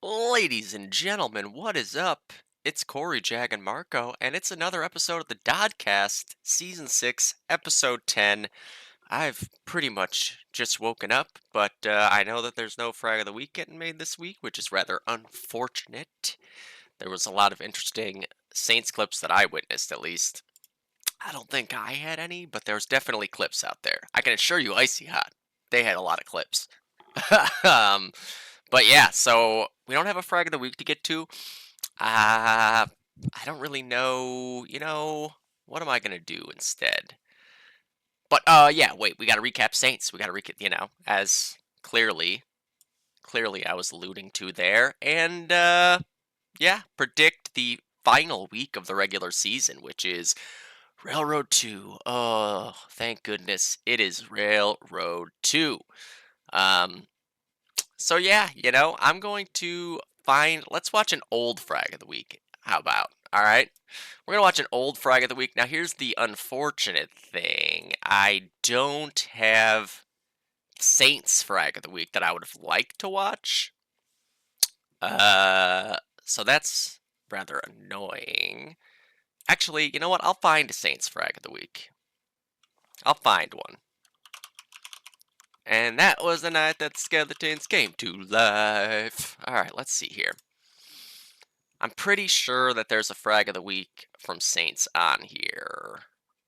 Ladies and gentlemen, what is up? It's Corey, Jag, and Marco, and it's another episode of the Dodcast, Season 6, Episode 10. I've pretty much just woken up, but I know that there's no Frag of the Week getting made this week, which is rather unfortunate. There was a lot of interesting Saints clips that I witnessed, at least. I don't think I had any, but there's definitely clips out there. I can assure you, Icy Hot, they had a lot of clips. um, but yeah, so we don't have a Frag of the Week to get to. I don't really know, what am I going to do instead? But, yeah, wait, we got to recap Saints. We got to recap, as clearly I was alluding to there. And, yeah, predict the final week of the regular season, which is Railroad 2. Oh, thank goodness it is Railroad 2. So yeah, I'm going to let's watch an old Frag of the Week. How about? All right. We're going to watch an old Frag of the Week. Now, here's the unfortunate thing. I don't have Saints Frag of the Week that I would have liked to watch. So that's rather annoying. Actually, you know what? I'll find a Saints Frag of the Week. I'll find one. And that was the night that the skeletons came to life. Alright, let's see here. I'm pretty sure that there's a Frag of the Week from Saints on here.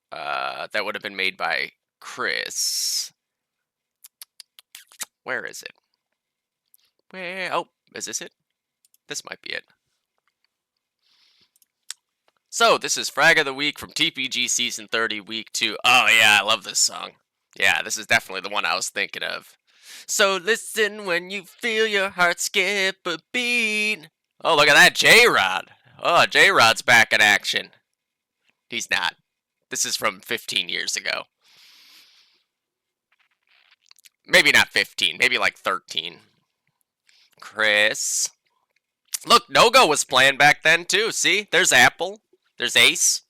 That would have been made by Chris. Where is it? Oh, is this it? This might be it. So, this is Frag of the Week from TPG Season 30, Week 2. Oh yeah, I love this song. Yeah, this is definitely the one I was thinking of. So listen when you feel your heart skip a beat. Oh, look at that, J-Rod. Oh, J-Rod's back in action. He's not. This is from 15 years ago. Maybe not 15, maybe like 13. Chris. Look, No-Go was playing back then too. See, there's Apple. There's Ace.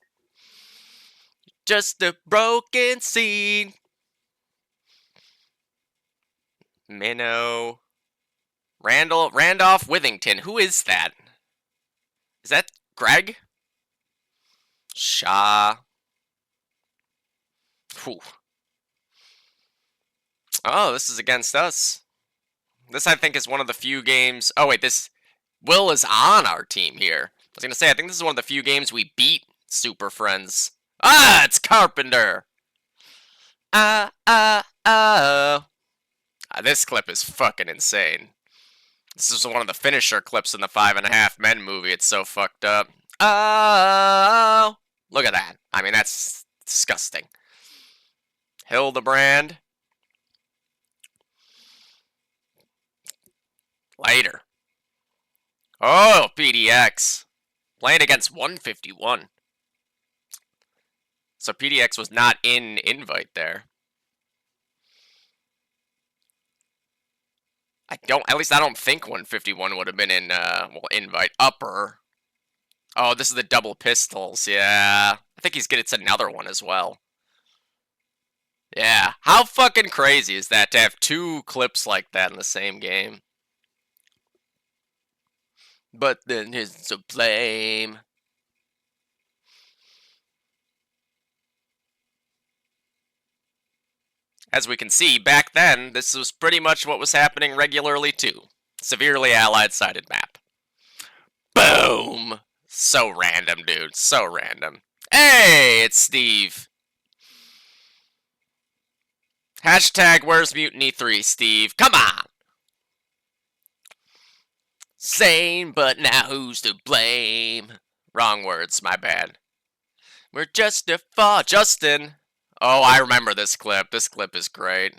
Just a broken scene. Minnow. Randolph Withington. Who is that? Is that Greg? Shaw. Whew. Oh, this is against us. This, I think, is one of the few games... Oh, wait, Will is on our team here. I was going to say, I think this is one of the few games we beat Super Friends. Ah, it's Carpenter! This clip is fucking insane. This is one of the finisher clips in the 5.5 Men movie. It's so fucked up. Oh, look at that. I mean, that's disgusting. Hildebrand. Later. Oh, PDX. Playing against 151. So PDX was not in invite there. At least I don't think 151 would have been in, invite upper. Oh, this is the double pistols, yeah. I think it's another one as well. Yeah, how fucking crazy is that to have two clips like that in the same game? But then here's to blame. As we can see, back then, this was pretty much what was happening regularly too. Severely allied-sided map. Boom! So random, dude. So random. Hey, it's Steve. Hashtag where's Mutiny 3, Steve? Come on! Sane, but now who's to blame? Wrong words, my bad. We're just a fall. Justin! Oh, I remember this clip. This clip is great.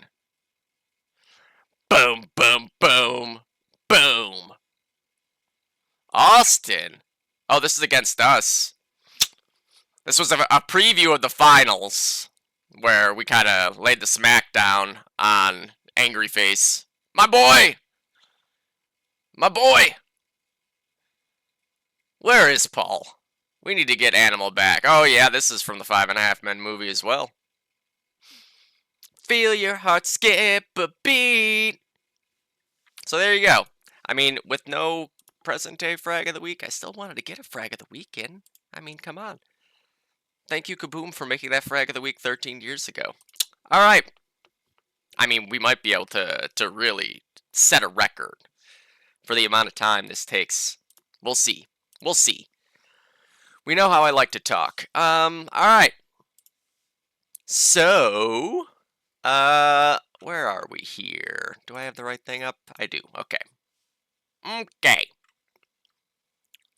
Boom, boom, boom, boom. Austin. Oh, this is against us. This was a preview of the finals, where we kind of laid the smackdown on Angry Face. My boy! My boy! Where is Paul? We need to get Animal back. Oh yeah, this is from the 5.5 Men movie as well. Feel your heart skip a beat. So there you go. I mean, with no present day frag of the week. I still wanted to get a frag of the week in. I mean, come on. Thank you, Kaboom, for making that frag of the week 13 years ago. All right. I mean, we might be able to really set a record for the amount of time this takes. We'll see. We'll see. We know how I like to talk. All right. So, where are we here? Do I have the right thing up? I do. Okay. Okay.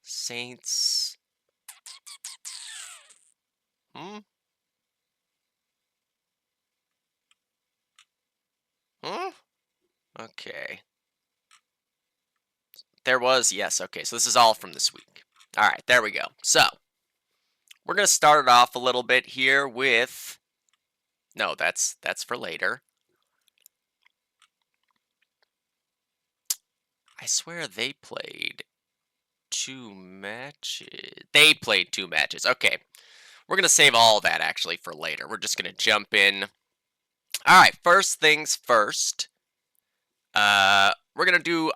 Saints. Hmm? Huh? Okay. There was, yes, okay. So this is all from this week. All right, there we go. So, we're going to start it off a little bit here with... No, that's for later. I swear they played 2 matches. They played 2 matches. Okay. We're going to save all that, actually, for later. We're just going to jump in. All right, first things first. We're going to do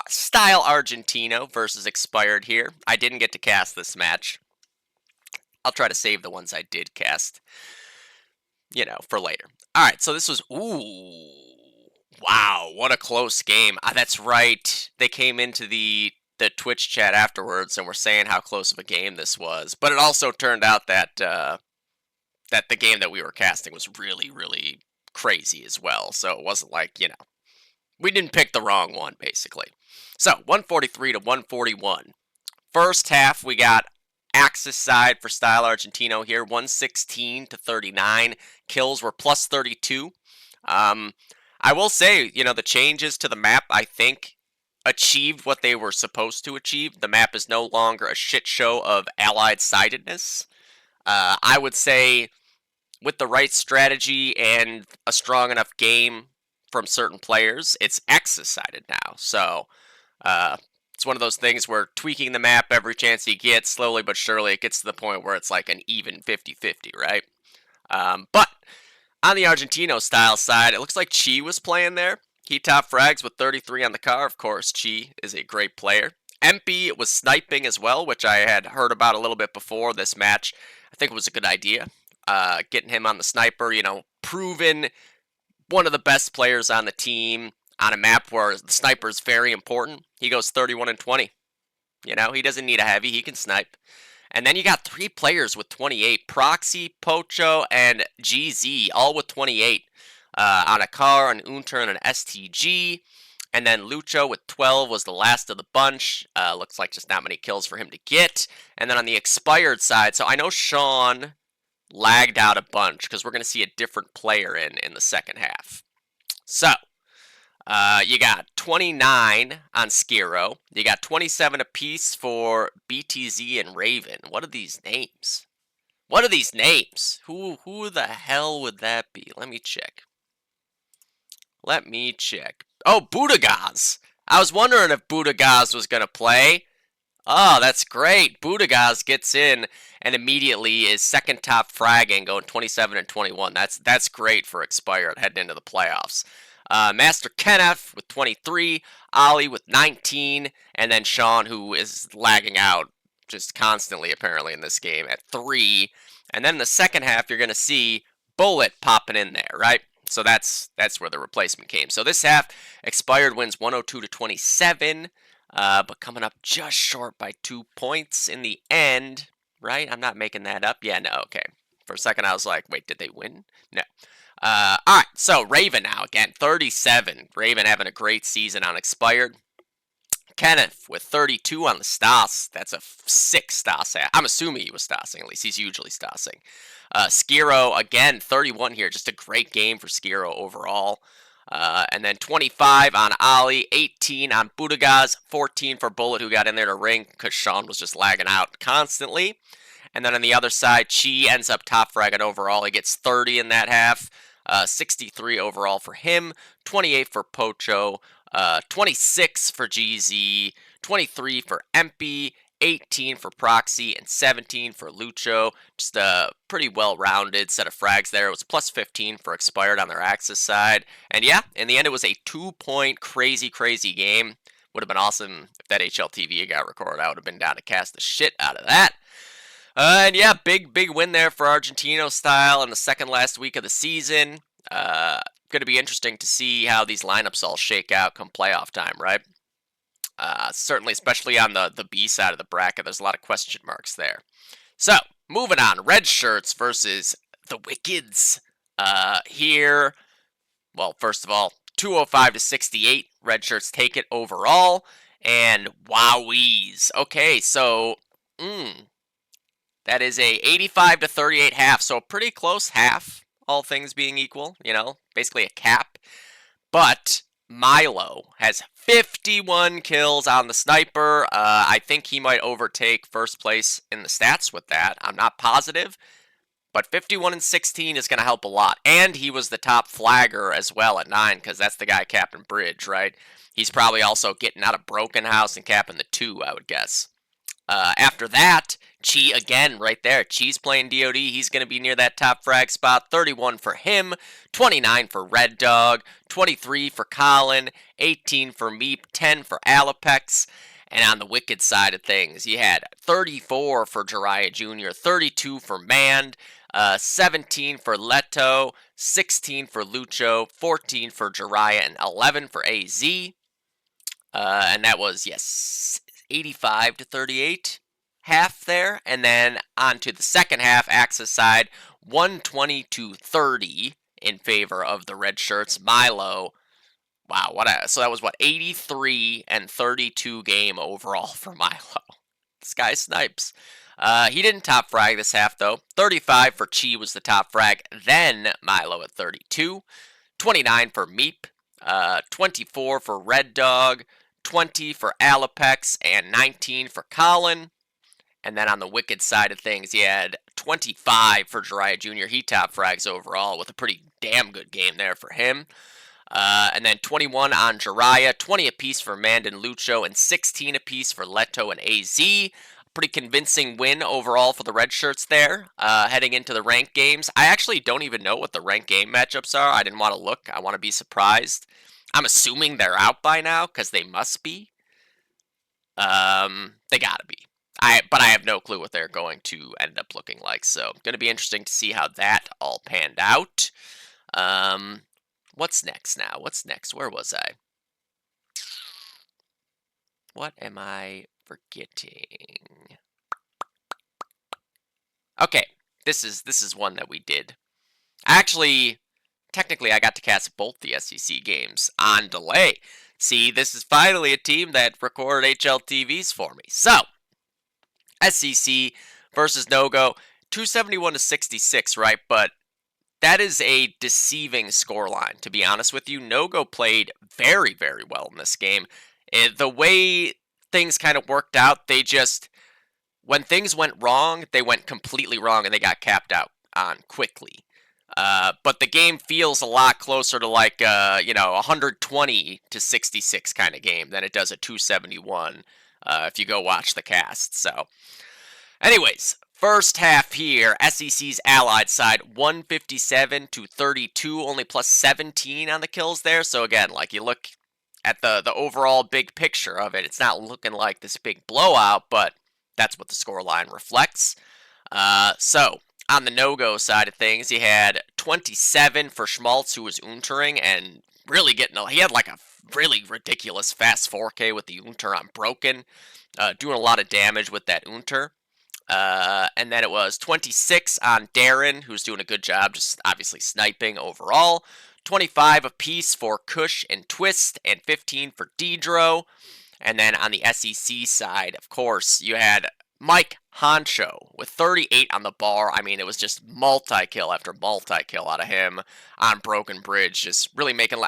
Style Argentino versus Expired here. I didn't get to cast this match. I'll try to save the ones I did cast, you know, for later. All right, so this was... Ooh. Wow, what a close game. That's right. They came into the Twitch chat afterwards and were saying how close of a game this was. But it also turned out that that the game that we were casting was really, really crazy as well. So it wasn't like, you know, we didn't pick the wrong one, basically. So, 143 to 141. First half, we got Axis side for Style Argentino here, 116 to 39. Kills were plus 32. I will say, you know, the changes to the map, I think, achieved what they were supposed to achieve. The map is no longer a shit show of allied-sidedness. I would say, with the right strategy and a strong enough game from certain players, it's Axis-sided now. So, it's one of those things where tweaking the map every chance you get, slowly but surely, it gets to the point where it's like an even 50-50, right? But on the Argentino style side, it looks like Chi was playing there. He top frags with 33 on the car. Of course, Chi is a great player. MP was sniping as well, which I had heard about a little bit before this match. I think it was a good idea. Getting him on the sniper, you know, proven one of the best players on the team on a map where the sniper is very important. He goes 31 and 20. You know, he doesn't need a heavy. He can snipe. And then you got 3 players with 28. Proxy, Pocho, and GZ, all with 28. On a car, an Unter, and an STG. And then Lucho with 12 was the last of the bunch. Looks like just not many kills for him to get. And then on the Expired side, so I know Sean lagged out a bunch because we're going to see a different player in the second half. So, you got 29 on Skiro. You got 27 apiece for BTZ and Raven. What are these names? What are these names? Who the hell would that be? Let me check. Let me check. Oh, Budagaz. I was wondering if Budagaz was going to play. Oh, that's great. Budagaz gets in and immediately is second top fragging, going 27 and 21. That's great for Expired heading into the playoffs. Master Kenneth with 23, Ollie with 19, and then Sean, who is lagging out just constantly apparently in this game, at 3. And then in the second half, you're going to see Bullet popping in there, right? So that's where the replacement came. So this half, Expired wins 102 to 27, but coming up just short by 2 points in the end, right? I'm not making that up. Yeah, no, okay. For a second, I was like, wait, did they win? No. All right, so Raven now again, 37. Raven having a great season on Expired. Kenneth with 32 on the Stas. That's a 6 Stas. I'm assuming he was Stasing, at least he's usually Stasing. Skiro, again, 31 here. Just a great game for Skiro overall. And then 25 on Ollie, 18 on Budagaz, 14 for Bullet, who got in there to ring because Sean was just lagging out constantly. And then on the other side, Chi ends up top fragging overall. He gets 30 in that half. 63 overall for him, 28 for Pocho, 26 for GZ, 23 for Empy, 18 for Proxy, and 17 for Lucho. Just a pretty well-rounded set of frags there. It was plus 15 for Expired on their Axis side. And yeah, in the end, it was a 2-point crazy, crazy game Would have been awesome if that HLTV got recorded. I would have been down to cast the shit out of that. And yeah, big win there for Argentino style in the second last week of the season. Going to be interesting to see how these lineups all shake out come playoff time, right? Certainly, especially on the B side of the bracket, there's a lot of question marks there. So, moving on, red shirts versus the Wickeds. Here, well, first of all, 205 to 68. Red shirts take it overall. And wowies. Okay, so, that is a 85 to 38 half. So, a pretty close half, all things being equal. You know, basically a cap. But Milo has 51 kills on the sniper. I think he might overtake first place in the stats with that. I'm not positive. But 51 and 16 is going to help a lot. And he was the top flagger as well at 9, because that's the guy capping Bridge, right? He's probably also getting out of Broken House and capping the 2, I would guess. After that, Chi again right there. Chi's playing DOD. He's going to be near that top frag spot. 31 for him, 29 for Red Dog, 23 for Colin, 18 for Meep, 10 for Alapex. And on the Wicked side of things, you had 34 for Jiraiya Jr., 32 for Mand, 17 for Leto, 16 for Lucho, 14 for Jiraiya, and 11 for AZ. And that was, yes, 85 to 38 half there. And then on to the second half, Axis side, 120 to 30 in favor of the red shirts. Milo, wow, so that was 83 and 32 game overall for Milo. This guy snipes. He didn't top frag this half though. 35 for Chi was the top frag. Then Milo at 32. 29 for Meep. 24 for Red Dog. 20 for Alapex. And 19 for Colin. And then on the Wicked side of things, he had 25 for Jiraiya Jr. He top frags overall with a pretty damn good game there for him. And then 21 on Jiraiya, 20 apiece for Mand and Lucho, and 16 apiece for Leto and AZ. Pretty convincing win overall for the red shirts there, heading into the ranked games. I actually don't even know what the ranked game matchups are. I didn't want to look. I want to be surprised. I'm assuming they're out by now, because they must be. They gotta be. But I have no clue what they're going to end up looking like, so going to be interesting to see how that all panned out. What's next now? What's next? Where was I? What am I forgetting? Okay, this is one that we did. Actually, technically, I got to cast both the SEC games on delay. See, this is finally a team that recorded HLTVs for me. So, SEC versus No-Go, 271 to 66, right? But that is a deceiving scoreline, to be honest with you. No-Go played very, very well in this game. The way things kind of worked out, when things went wrong, they went completely wrong and they got capped out on quickly. But the game feels a lot closer to 120 to 66 kind of game than it does a 271 if you go watch the cast. So, anyways, first half here, SEC's allied side, 157 to 32, only plus 17 on the kills there. So again, you look at the overall big picture of it, it's not looking like this big blowout, but that's what the scoreline reflects. So, on the no-go side of things, he had 27 for Schmaltz, who was Untering, and really he had a really ridiculous fast 4K with the Unter on Broken, doing a lot of damage with that Unter. And then it was 26 on Darren, who's doing a good job, just obviously sniping overall. 25 apiece for Kush and Twist, and 15 for Deedro. And then on the SEC side, of course, you had Mike Honcho with 38 on the bar. I mean, it was just multi-kill after multi-kill out of him on Broken Bridge, just really making...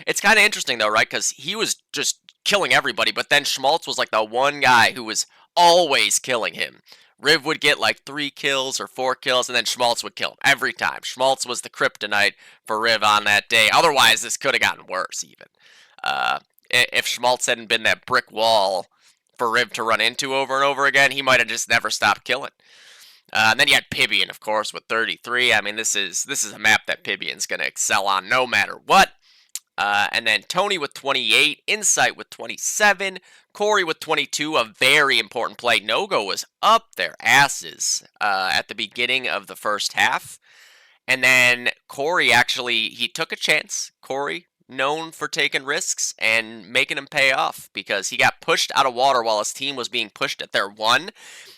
It's kind of interesting, though, right? Because he was just killing everybody, but then Schmaltz was the one guy who was always killing him. Riv would get 3 kills or 4 kills, and then Schmaltz would kill him every time. Schmaltz was the kryptonite for Riv on that day. Otherwise, this could have gotten worse, even. If Schmaltz hadn't been that brick wall for Riv to run into over and over again, he might have just never stopped killing. And then you had Pibian, of course, with 33. I mean, this is a map that Pibian's going to excel on no matter what. And then Tony with 28, Insight with 27, Corey with 22, a very important play. No-Go was up their asses at the beginning of the first half. And then Corey he took a chance. Corey, known for taking risks and making them pay off because he got pushed out of water while his team was being pushed at their one.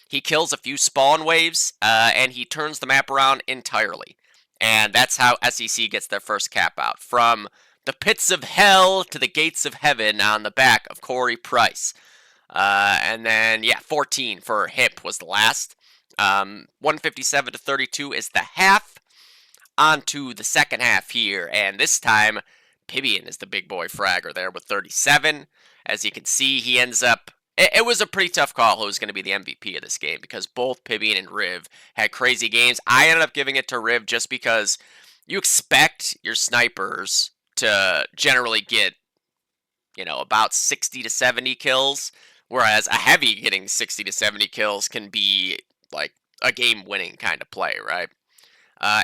He kills a few spawn waves, and he turns the map around entirely. And that's how SEC gets their first cap out. From the pits of hell to the gates of heaven on the back of Corey Price. And then, 14 for Hip was the last. 157 to 32 is the half. On to the second half here, and this time, Pibian is the big boy fragger there with 37. As you can see, he ends up... It was a pretty tough call who was going to be the MVP of this game because both Pibian and Riv had crazy games. I ended up giving it to Riv just because you expect your snipers to generally get, about 60 to 70 kills, whereas a heavy getting 60 to 70 kills can be like a game-winning kind of play, right?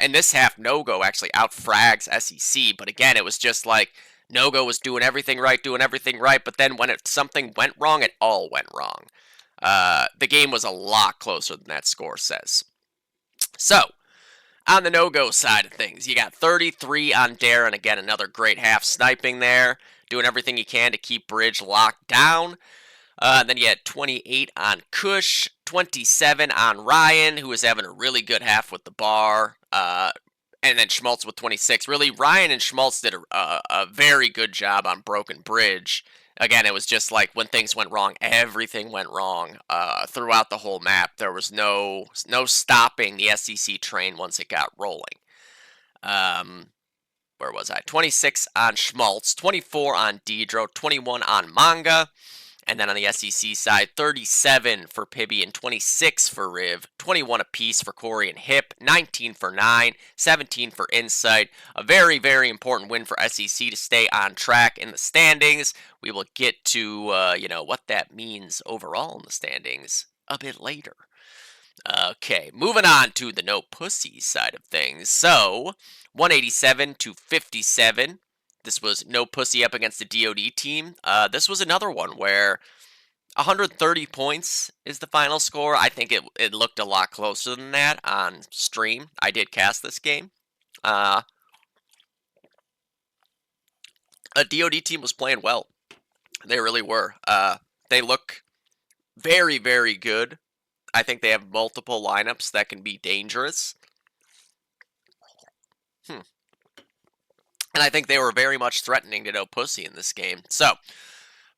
In this half, No-Go actually out-frags SEC, but again, it was just like No-Go was doing everything right, but then when something went wrong, it all went wrong. The game was a lot closer than that score says. So, on the No-Go side of things, you got 33 on Darren. Again, another great half sniping there, doing everything he can to keep Bridge locked down. Then you had 28 on Kush, 27 on Ryan, who was having a really good half with the bar, and then Schmaltz with 26. Really, Ryan and Schmaltz did a very good job on Broken Bridge. Again, it was just like when things went wrong, everything went wrong throughout the whole map. There was no stopping the SEC train once it got rolling. Where was I? 26 on Schmaltz, 24 on Deidro, 21 on Manga. And then on the SEC side, 37 for Pibian, 26 for Riv, 21 apiece for Corey and Hip, 19 for 9, 17 for Insight. A very, very important win for SEC to stay on track in the standings. We will get to, what that means overall in the standings a bit later. Okay, moving on to the no pussy side of things. So, 187 to 57. This was no pussy up against the DOD team. This was another one where 130 points is the final score. I think it looked a lot closer than that on stream. I did cast this game. A DOD team was playing well. They really were. They look very, very good. I think they have multiple lineups that can be dangerous. And I think they were very much threatening to no pussy in this game. So,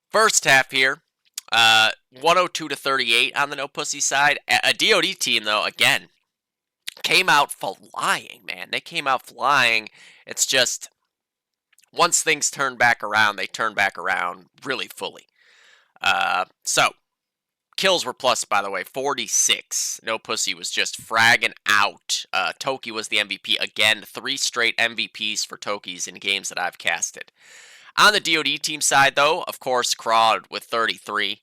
first half here, 102 to 38 on the no pussy side. A DOD team, though, again, came out flying, man. They came out flying. It's just, once things turn back around, they turn back around really fully. So, kills were plus, by the way, 46. No pussy was just fragging out. Toki was the MVP. Again, 3 straight MVPs for Tokis in games that I've casted. On the DOD team side, though, of course, Crawd with 33,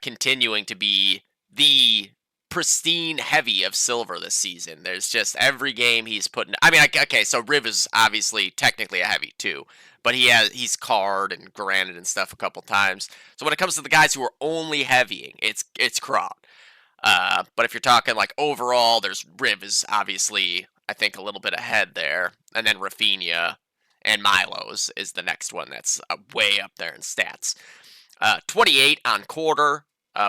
continuing to be the pristine heavy of silver this season. There's just every game he's putting... I mean, okay, so Riv is obviously technically a heavy, too. But he's card and granted and stuff a couple times. So when it comes to the guys who are only heavying, it's Crawd. But if you're talking like overall, there's Riv is obviously, I think, a little bit ahead there. And then Rafinha and Milo's is the next one that's way up there in stats. 28 on Quarter.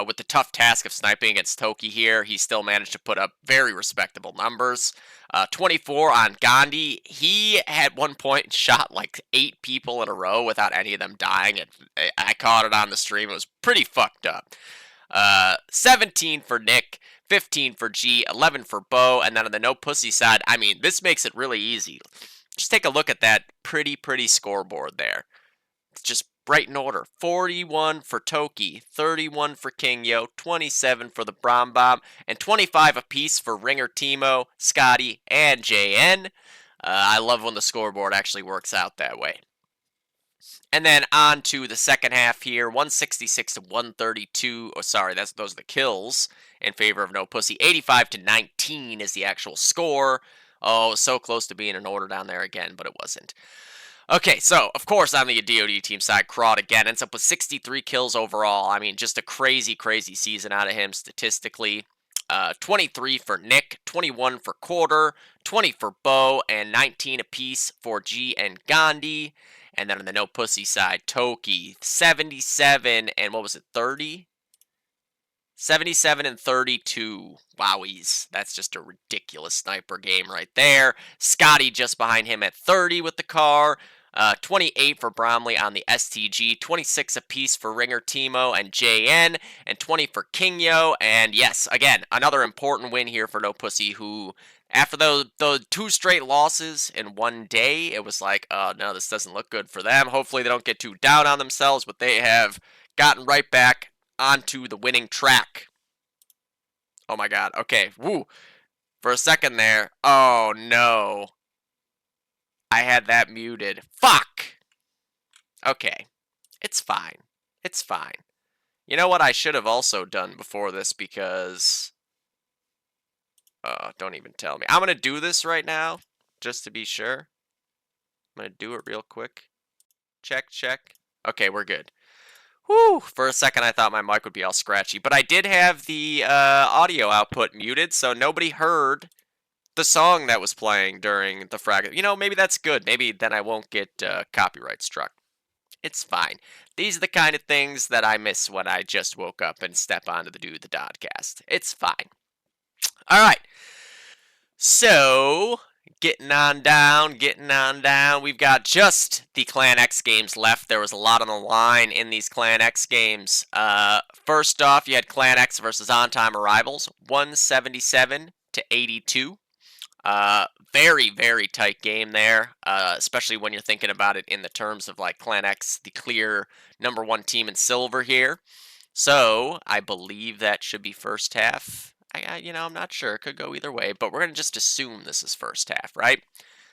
With the tough task of sniping against Toki here, he still managed to put up very respectable numbers. 24 on Gandhi. He had one point shot like 8 people in a row without any of them dying. I caught it on the stream. It was pretty fucked up. 17 for Nick, 15 for G, 11 for Bo, and then on the no pussy side, I mean, this makes it really easy. Just take a look at that pretty scoreboard there. It's just right in order. 41 for Toki, 31 for Kingyo, 27 for the Brom Bomb, and 25 apiece for Ringer Timo, Scotty, and JN. I love when the scoreboard actually works out that way. And then on to the second half here, 166 to 132. Oh, sorry, those are the kills in favor of No Pussy. 85 to 19 is the actual score. Oh, so close to being an order down there again, but it wasn't. Okay, so of course on the DoD team side, Crawd again ends up with 63 kills overall. I mean, just a crazy, crazy season out of him statistically. 23 for Nick, 21 for Quarter, 20 for Bo, and 19 apiece for G and Gandhi. And then on the no pussy side, Toki, 77 and what was it, 30? 77 and 32. Wowies. That's just a ridiculous sniper game right there. Scotty just behind him at 30 with the car. 28 for Bromley on the STG. 26 apiece for Ringer Timo and JN. And 20 for Kingyo. And yes, again, another important win here for No Pussy, who, after those 2 straight losses in one day, it was like, oh no, this doesn't look good for them. Hopefully they don't get too down on themselves, but they have gotten right back onto the winning track. Oh my god. Okay. Woo. For a second there. Oh no. I had that muted. Fuck. Okay. It's fine. It's fine. You know what I should have also done before this because... don't even tell me. I'm going to do this right now just to be sure. I'm going to do it real quick. Check, check. Okay, we're good. Whew, for a second I thought my mic would be all scratchy, but I did have the audio output muted, so nobody heard the song that was playing during the frag. You know, maybe that's good. Maybe then I won't get copyright struck. It's fine. These are the kind of things that I miss when I just woke up and step onto the Dodcast. It's fine. All right. So, getting on down. We've got just the Clan X games left. There was a lot on the line in these Clan X games. First off, you had Clan X versus On Time Arrivals, 177 to 82. Very, very tight game there, especially when you're thinking about it in the terms of like Clan X, the clear #1 team in silver here. So, I believe that should be first half. I'm not sure. It could go either way, but we're going to just assume this is first half, right?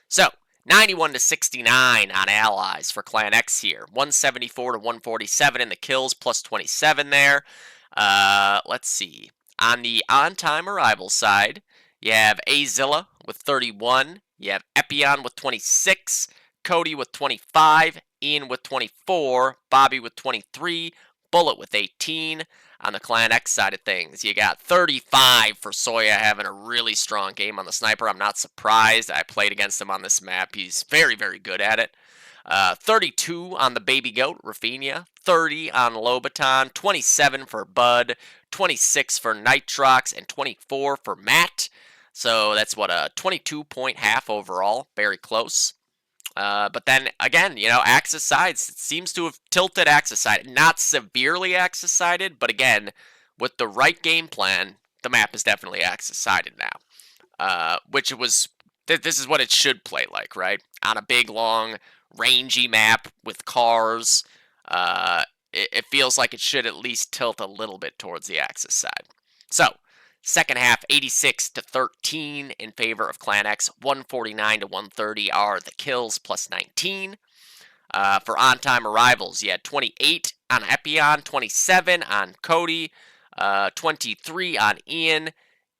So, 91 to 69 on Allies for Clan X here. 174 to 147 in the kills, plus 27 there. Let's see. On the on-time arrival side, you have Azilla with 31. You have Epion with 26. Cody with 25. Ian with 24. Bobby with 23. Bullet with 18. On the Clan X side of things, you got 35 for Soya having a really strong game on the sniper. I'm not surprised. I played against him on this map. He's very, very good at it. 32 on the Baby Goat, Rafinha. 30 on Lobaton. 27 for Bud. 26 for Nitrox. And 24 for Matt. So that's what, a 22-point half overall. Very close. But then, again, Axis sides, it seems to have tilted Axis side. Not severely Axis sided, but again, with the right game plan, the map is definitely Axis sided now. Which it was, this is what it should play like, right? On a big, long, rangy map with cars, it feels like it should at least tilt a little bit towards the Axis side. So, second half, 86 to 13 in favor of Clan X. 149 to 130 are the kills, plus 19. For on-time arrivals, you had 28 on Epion, 27 on Cody, 23 on Ian,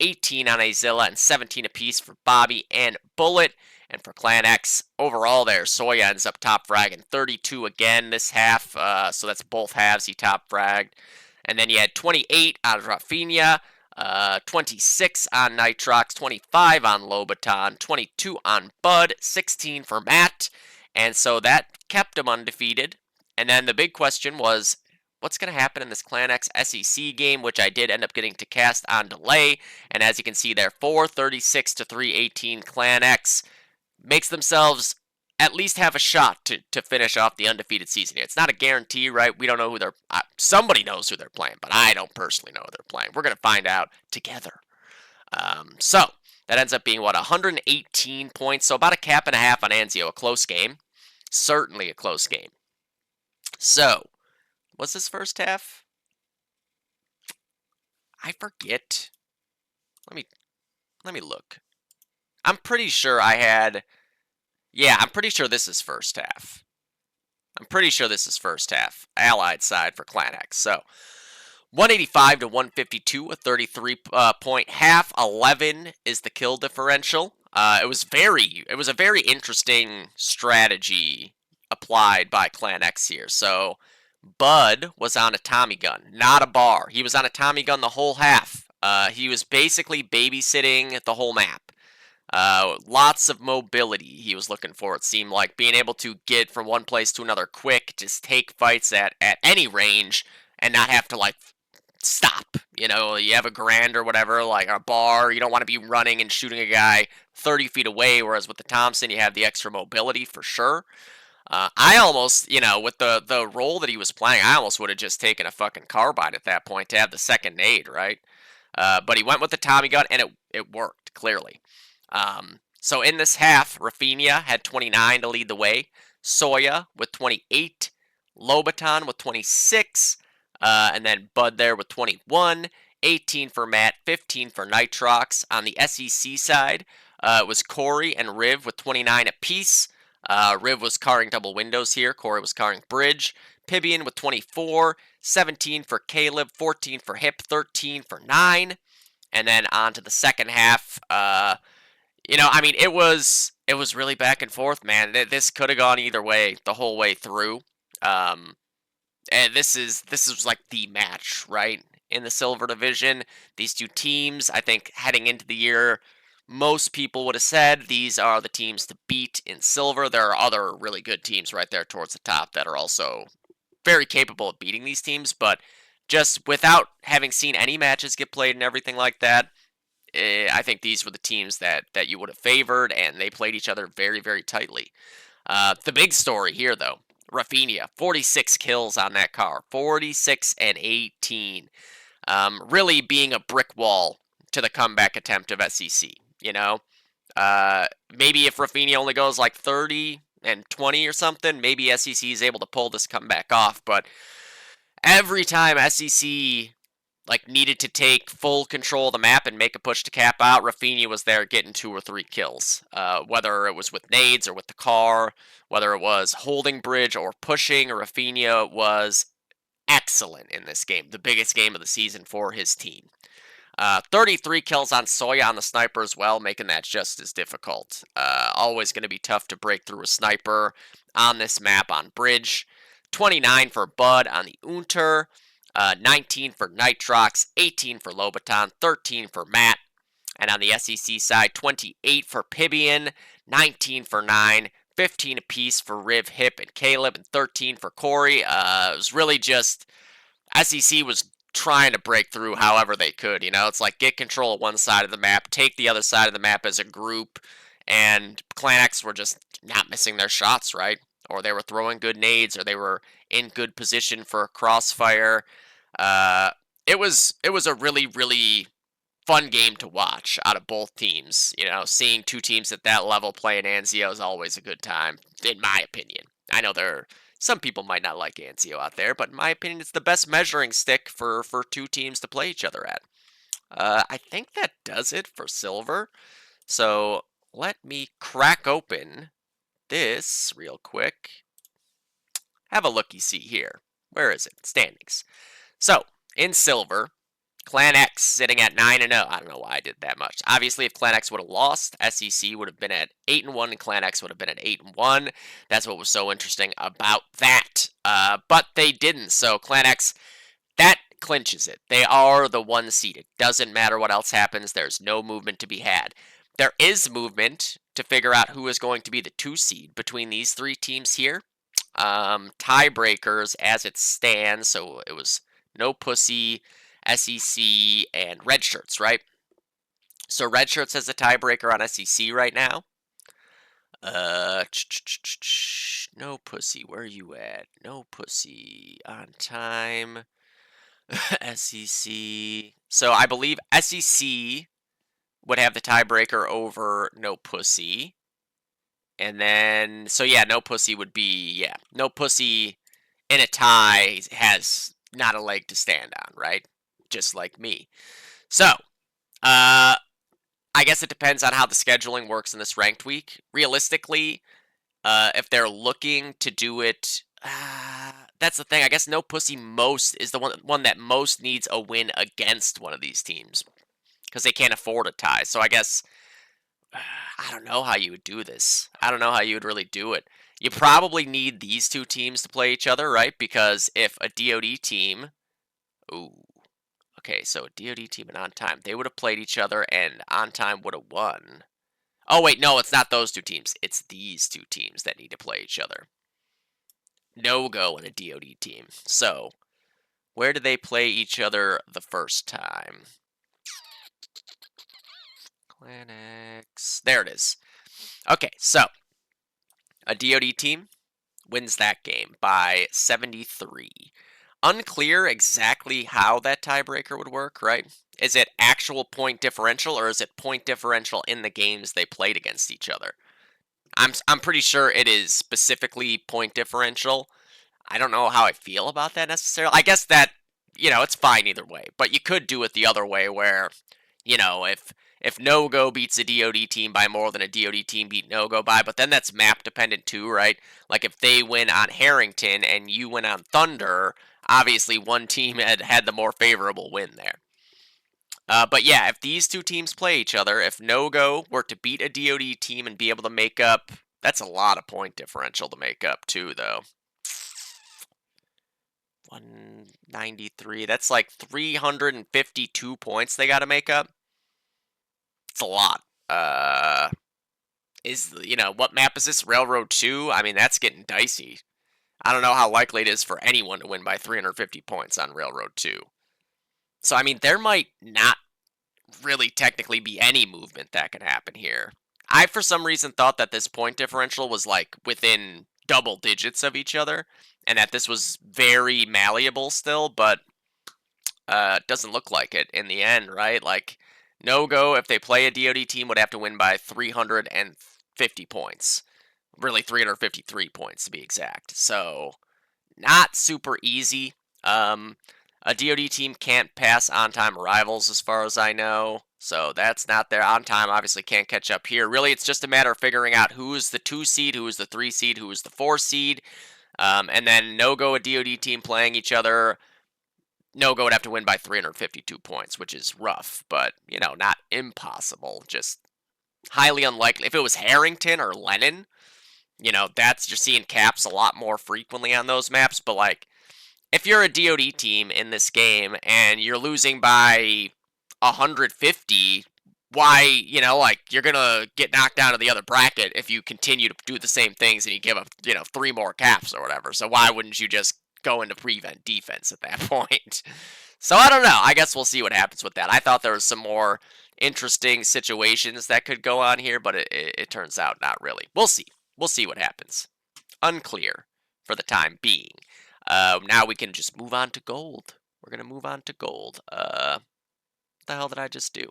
18 on Azilla, and 17 apiece for Bobby and Bullet. And for Clan X, overall there, Soya ends up top fragging 32 again this half, so that's both halves he top fragged. And then you had 28 on Rafinha, 26 on Nitrox, 25 on Lobaton, 22 on Bud, 16 for Matt, and so that kept him undefeated. And then the big question was, what's going to happen in this Clan X SEC game, which I did end up getting to cast on delay, and as you can see there, 436 to 318 Clan X makes themselves at least have a shot to finish off the undefeated season here. It's not a guarantee, right? We don't know who they're... somebody knows who they're playing, but I don't personally know who they're playing. We're going to find out together. So, that ends up being, 118 points. So about a cap and a half on Anzio. A close game. Certainly a close game. So, what's this first half? I forget. Let me look. I'm pretty sure I had... Yeah, I'm pretty sure this is first half. Allied side for Clan X. So, 185 to 152, a 33-point half. 11 is the kill differential. It was a very interesting strategy applied by Clan X here. So Bud was on a Tommy gun, not a bar. He was on a Tommy gun the whole half. He was basically babysitting the whole map. Lots of mobility he was looking for, it seemed like. Being able to get from one place to another quick, just take fights at any range, and not have to, like, stop. You know, you have a Grand or whatever, like a bar, you don't want to be running and shooting a guy 30 feet away, whereas with the Thompson, you have the extra mobility for sure. I almost, you know, with the role that he was playing, I almost would have just taken a fucking carbine at that point to have the second nade, right? But he went with the Tommy gun, and it worked, clearly. So in this half, Rafinha had 29 to lead the way, Soya with 28, Lobaton with 26, and then Bud there with 21, 18 for Matt, 15 for Nitrox. On the SEC side, it was Corey and Riv with 29 apiece. Riv was carring double windows here. Corey was carring bridge. Pibian with 24, 17 for Caleb, 14 for Hip, 13 for 9. And then on to the second half. You know, I mean, it was really back and forth, man. This could have gone either way the whole way through. And this was like the match, right? In the Silver Division, these two teams, I think heading into the year, most people would have said these are the teams to beat in Silver. There are other really good teams right there towards the top that are also very capable of beating these teams, but just without having seen any matches get played and everything like that, I think these were the teams that you would have favored, and they played each other very, very tightly. The big story here, though, Rafinha, 46 kills on that car, 46 and 18. Really being a brick wall to the comeback attempt of SEC, you know? Maybe if Rafinha only goes like 30 and 20 or something, maybe SEC is able to pull this comeback off, but every time SEC like needed to take full control of the map and make a push to cap out, Rafinha was there getting 2 or 3 kills. Whether it was with nades or with the car, whether it was holding bridge or pushing, Rafinha was excellent in this game. The biggest game of the season for his team. 33 kills on Soya on the sniper as well, making that just as difficult. Always going to be tough to break through a sniper on this map on bridge. 29 for Bud on the Unter. 19 for Nitrox, 18 for Lobaton, 13 for Matt. And on the SEC side, 28 for Pibian, 19 for 9, 15 apiece for Riv, Hip, and Caleb, and 13 for Corey. It was really just SEC was trying to break through however they could. You know, it's like get control of one side of the map, take the other side of the map as a group, and Clan X were just not missing their shots, right? Or they were throwing good nades, or they were in good position for a crossfire. It was a really, really fun game to watch out of both teams. You know, seeing two teams at that level play Anzio is always a good time, in my opinion. I know some people might not like Anzio out there, but in my opinion, it's the best measuring stick for two teams to play each other at. I think that does it for Silver. So let me crack open this real quick. Have a looky-see here. Where is it? Standings. So, in Silver, Clan X sitting at 9-0. I don't know why I did that much. Obviously, if Clan X would have lost, SEC would have been at 8-1, and Clan X would have been at 8-1. That's what was so interesting about that. But they didn't, so Clan X, that clinches it. They are the one seed. It doesn't matter what else happens. There's no movement to be had. There is movement to figure out who is going to be the 2 seed between these 3 teams here. Tiebreakers as it stands, so it was No Pussy, SEC, and Red Shirts, right? So Red Shirts has a tiebreaker on SEC right now. No Pussy, where are you at? No Pussy, on time. SEC. So I believe SEC would have the tiebreaker over No Pussy. And then, so yeah, No Pussy would be, yeah, No Pussy in a tie has not a leg to stand on, right? Just like me. So, I guess it depends on how the scheduling works in this ranked week. Realistically, if they're looking to do it, that's the thing. I guess No Pussy most is the one that most needs a win against one of these teams because they can't afford a tie. So I guess I don't know how you would do this. I don't know how you would really do it. You probably need these two teams to play each other, right? Because if a DoD team, ooh, okay, so a DoD team and On Time, they would have played each other, and On Time would have won. Oh wait, no, it's not those two teams. It's these two teams that need to play each other. No Go and a DoD team. So where did they play each other the first time? Clinics. There it is. Okay, so a DoD team wins that game by 73. Unclear exactly how that tiebreaker would work, right? Is it actual point differential, or is it point differential in the games they played against each other? I'm pretty sure it is specifically point differential. I don't know how I feel about that necessarily. I guess that, it's fine either way. But you could do it the other way where, if No Go beats a DoD team by more than a DoD team beat No Go by, but then that's map dependent too, right? Like if they win on Harrington and you win on Thunder, obviously one team had the more favorable win there. But yeah, if these two teams play each other, if No Go were to beat a DoD team and be able to make up, that's a lot of point differential to make up too, though. 193. That's like 352 points they got to make up. It's a lot. What map is this? Railroad 2? I mean, that's getting dicey. I don't know how likely it is for anyone to win by 350 points on Railroad 2. So, I mean, there might not really technically be any movement that can happen here. I, for some reason, thought that this point differential was, like, within double digits of each other, and that this was very malleable still, but it doesn't look like it in the end, right? Like, No Go, if they play a DoD team, would have to win by 350 points. Really, 353 points to be exact. So, not super easy. A DoD team can't pass on-time arrivals as far as I know. So that's not there. On-time obviously can't catch up here. Really, it's just a matter of figuring out who is the 2 seed, who is the 3 seed, who is the 4 seed. And then No Go, a DoD team playing each other. No Go would have to win by 352 points, which is rough, but, not impossible. Just highly unlikely. If it was Harrington or Lennon, that's, you're seeing caps a lot more frequently on those maps, but, like, if you're a DoD team in this game and you're losing by 150, why, you're going to get knocked down to the other bracket if you continue to do the same things and you give up, 3 more caps or whatever. So why wouldn't you just go into prevent defense at that point? So I don't know. I guess we'll see what happens with that. I thought there was some more interesting situations that could go on here, but it turns out not really. We'll see. We'll see what happens. Unclear for the time being. Now we can just move on to gold. We're going to move on to gold. What the hell did I just do?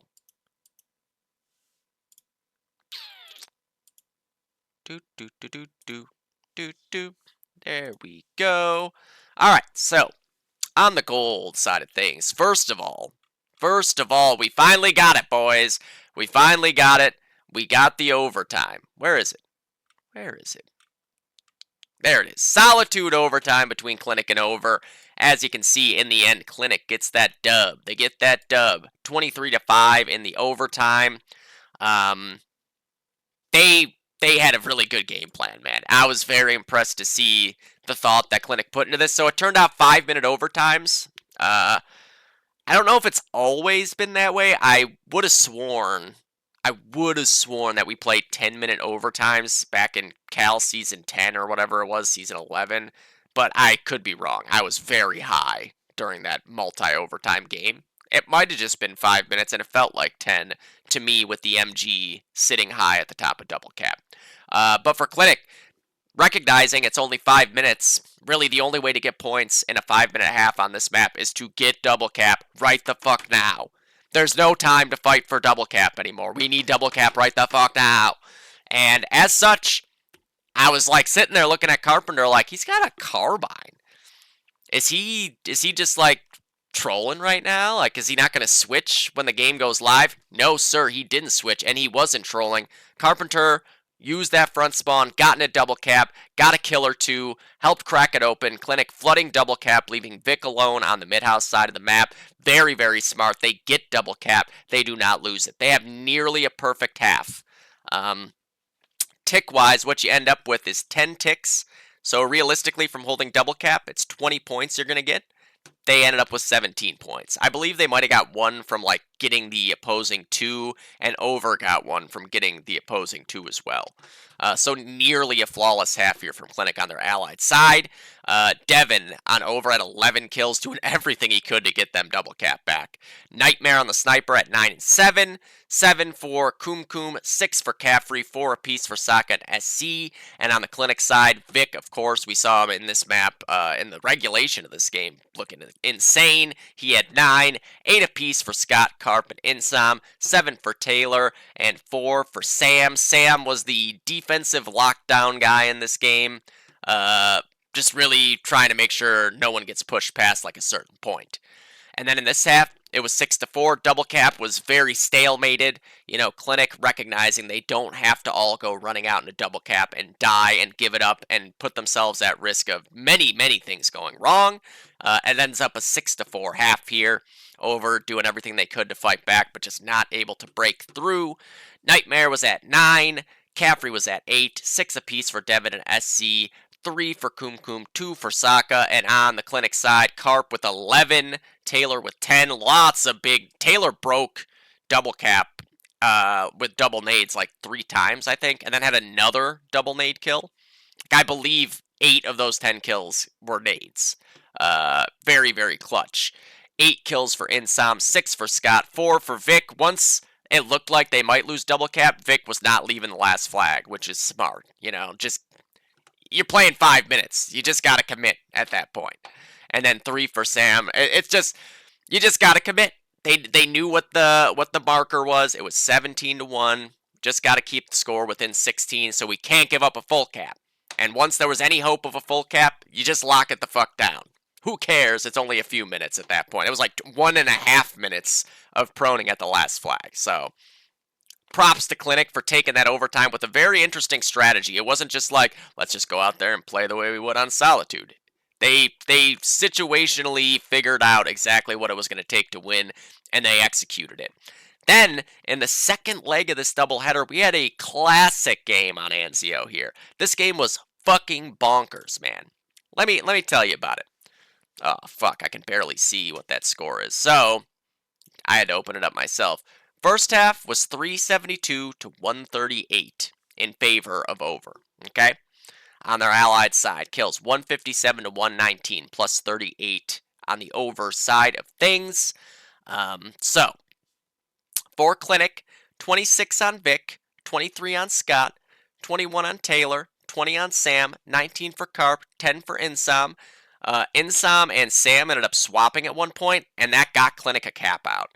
There we go. All right, so on the gold side of things, first of all, we finally got it, boys. We finally got it. We got the overtime. Where is it? Where is it? There it is. Solitude overtime between Clinic and Over. As you can see, in the end, Clinic gets that dub. They get that dub. 23-5 in the overtime. They had a really good game plan, man. I was very impressed to see the thought that Clinic put into this. So it turned out 5-minute overtimes. I don't know if it's always been that way. I would have sworn that we played 10-minute overtimes back in Cal Season 10 or whatever it was, Season 11. But I could be wrong. I was very high during that multi-overtime game. It might have just been 5 minutes, and it felt like 10 to me with the MG sitting high at the top of double cap. But for Clinic, recognizing it's only 5 minutes, really the only way to get points in a 5-minute half on this map is to get double cap right the fuck now. There's no time to fight for double cap anymore. We need double cap right the fuck now. And as such, I was like sitting there looking at Carpenter like, he's got a carbine. Is he just like trolling right now? Like, is he not going to switch when the game goes live? No, sir, he didn't switch, and he wasn't trolling. Carpenter used that front spawn, got in a double cap, got a kill or two, helped crack it open. Clinic flooding double cap, leaving Vic alone on the mid-house side of the map. Very, very smart. They get double cap. They do not lose it. They have nearly a perfect half. Tick-wise, what you end up with is 10 ticks. So realistically, from holding double cap, it's 20 points you're going to get. They ended up with 17 points. I believe they might have got one from like getting the opposing 2, and Over got one from getting the opposing 2 as well. So nearly a flawless half here from Clinic on their allied side. Devin on Over at 11 kills, doing everything he could to get them double cap back. Nightmare on the Sniper at 9 and 7. 7 for Kum, 6 for Caffrey, 4 apiece for Sokka and SC. And on the Clinic side, Vic, of course, we saw him in this map in the regulation of this game, looking insane. He had 9, 8 apiece for Scott, Carp, and Insom, 7 for Taylor, and 4 for Sam. Sam was the defensive lockdown guy in this game, just really trying to make sure no one gets pushed past like a certain point. And then in this half, it was 6-4. Double cap was very stalemated. You know, Clinic recognizing they don't have to all go running out into double cap and die and give it up and put themselves at risk of many, many things going wrong. It ends up a 6-4 half here. Over doing everything they could to fight back, but just not able to break through. Nightmare was at 9. Caffrey was at 8. 6 apiece for Devin and SC. 3 for Kum, 2 for Sokka, and on the Clinic side, Carp with 11, Taylor with 10, lots of big, Taylor broke double cap with double nades like 3 times, I think, and then had another double nade kill. I believe 8 of those 10 kills were nades. Very, very clutch. 8 kills for Insom, 6 for Scott, 4 for Vic. Once it looked like they might lose double cap, Vic was not leaving the last flag, which is smart, you know, just you're playing 5 minutes. You just got to commit at that point. And then 3 for Sam. It's just, you just got to commit. They knew what the marker was. It was 17-1. Just got to keep the score within 16, so we can't give up a full cap. And once there was any hope of a full cap, you just lock it the fuck down. Who cares? It's only a few minutes at that point. It was like 1.5 minutes of proning at the last flag. So props to Clinic for taking that overtime with a very interesting strategy. It wasn't just like, let's just go out there and play the way we would on Solitude. They situationally figured out exactly what it was going to take to win, and they executed it. Then, in the second leg of this doubleheader, we had a classic game on Anzio here. This game was fucking bonkers, man. Let me tell you about it. Oh, fuck, I can barely see what that score is. So, I had to open it up myself. First half was 372 to 138 in favor of Over, okay? On their allied side, kills 157 to 119, plus 38 on the Over side of things. So, for Clinic, 26 on Vic, 23 on Scott, 21 on Taylor, 20 on Sam, 19 for Carp, 10 for Insom. Insom and Sam ended up swapping at one point, and that got Clinic a cap out.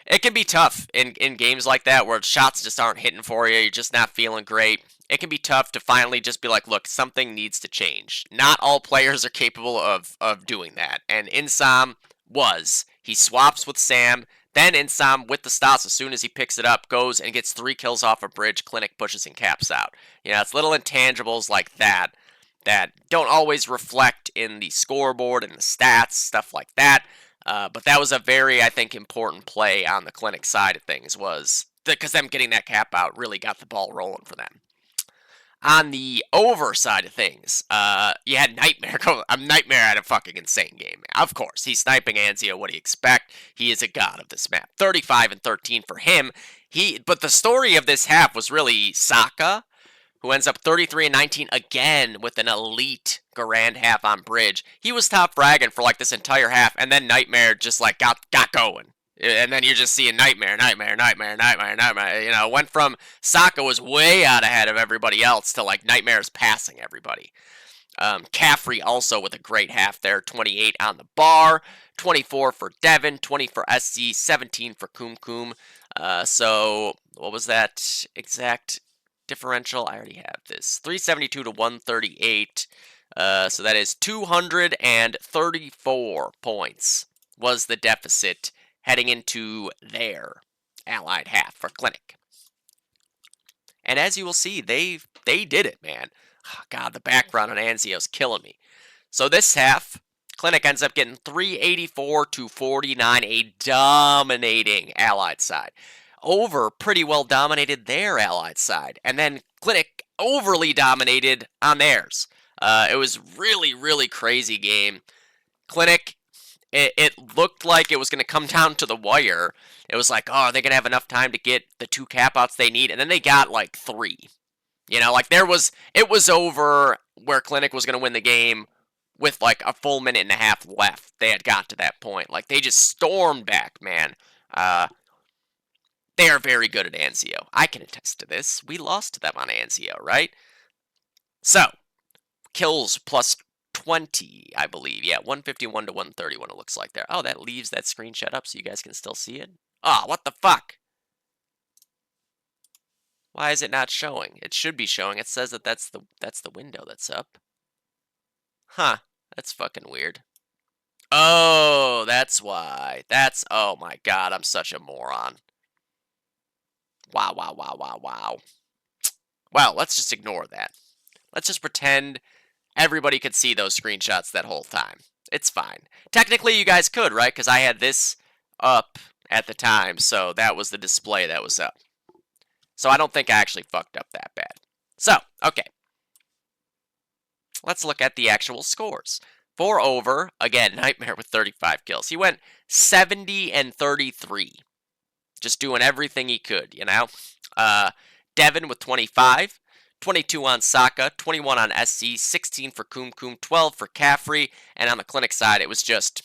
It can be tough in games like that where shots just aren't hitting for you, you're just not feeling great. It can be tough to finally just be like, look, something needs to change. Not all players are capable of doing that, and Insom was. He swaps with Sam, then Insom with the stops as soon as he picks it up, goes and gets 3 kills off a bridge, Clinic pushes and caps out. You know, it's little intangibles like that that don't always reflect in the scoreboard and the stats, stuff like that. But that was a very, I think, important play on the Clinic side of things, was because them getting that cap out really got the ball rolling for them. On the Over side of things, you had Nightmare go. Nightmare had a fucking insane game. Of course, he's sniping Anzio. What do you expect? He is a god of this map. 35 and 13 for him. But the story of this half was really Sokka, who ends up 33 and 19 again with an elite Garand half on bridge. He was top fragging for like this entire half, and then Nightmare just like got going. And then you're just seeing Nightmare. You know, went from Sokka was way out ahead of everybody else to like Nightmare's passing everybody. Caffrey also with a great half there, 28 on the bar, 24 for Devin, 20 for SC, 17 for Kum. So what was that exact differential? I already have this. 372 to 138. So that is 234 points was the deficit heading into their allied half for Clinic. And as you will see, they did it, man. Oh, God, the background on Anzio's killing me. So this half, Clinic ends up getting 384 to 49, a dominating allied side. Over pretty well dominated their allied side, and then Clinic overly dominated on theirs. It was really crazy game. Clinic, it looked like it was going to come down to the wire. It was like, oh, are they going to have enough time to get the 2 cap outs they need? And then they got like 3. You know, like it was over where Clinic was going to win the game with like a full minute and a half left. They had got to that point. Like they just stormed back, man. They are very good at Anzio. I can attest to this. We lost to them on Anzio, right? So, kills plus 20, I believe. Yeah, 151 to 131 it looks like there. Oh, that leaves that screenshot up so you guys can still see it. Oh, what the fuck? Why is it not showing? It should be showing. It says that that's the window that's up. Huh. That's fucking weird. Oh, that's why. Oh my god, I'm such a moron. Wow. Well, let's just ignore that. Let's just pretend everybody could see those screenshots that whole time. It's fine. Technically, you guys could, right? Because I had this up at the time, so that was the display that was up. So I don't think I actually fucked up that bad. So, okay. Let's look at the actual scores. 4 over, again, Nightmare with 35 kills. He went 70 and 33. Just doing everything he could, you know? Devin with 25, 22 on Sokka, 21 on SC, 16 for Kum Kum, 12 for Caffrey, and on the Clinic side, it was just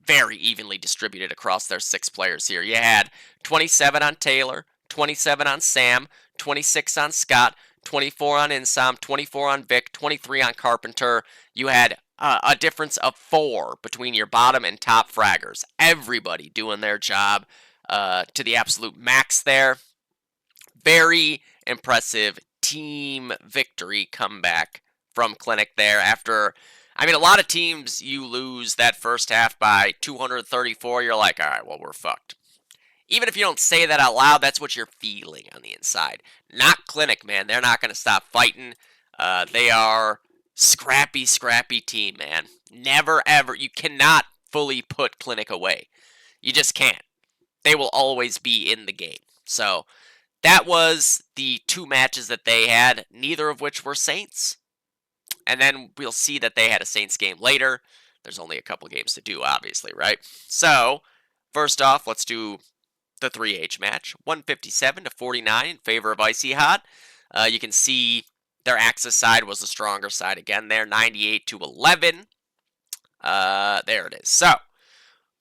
very evenly distributed across their 6 players here. You had 27 on Taylor, 27 on Sam, 26 on Scott, 24 on Insom, 24 on Vic, 23 on Carpenter. You had a difference of 4 between your bottom and top fraggers. Everybody doing their job to the absolute max there. Very impressive team victory comeback from Clinic there after, I mean, a lot of teams you lose that first half by 234, you're like, all right, well, we're fucked. Even if you don't say that out loud, that's what you're feeling on the inside. Not Clinic, man. They're not going to stop fighting. They are scrappy team, man. Never, ever. You cannot fully put Clinic away. You just can't. They will always be in the game. So that was the 2 matches that they had, neither of which were Saints. And then we'll see that they had a Saints game later. There's only a couple games to do, obviously, right? So, first off, let's do the 3H match. 157 to 49 in favor of Icy Hot. You can see their Axis side was the stronger side again there. 98 to 11. There it is. So,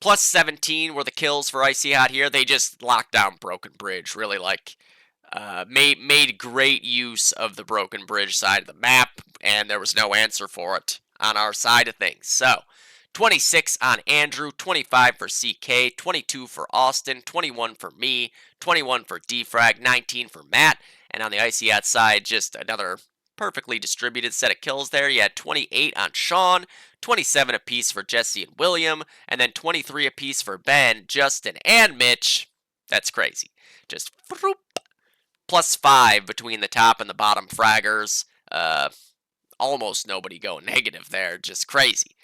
plus 17 were the kills for Icy Hot here. They just locked down Broken Bridge. Really, like, made great use of the Broken Bridge side of the map, and there was no answer for it on our side of things. So, 26 on Andrew, 25 for CK, 22 for Austin, 21 for me, 21 for Defrag, 19 for Matt, and on the Icy Hot side, just another perfectly distributed set of kills there. You had 28 on Sean, 27 apiece for Jesse and William, and then 23 apiece for Ben, Justin, and Mitch. That's crazy. Just plus 5 between the top and the bottom fraggers. Almost nobody going negative there. Just crazy.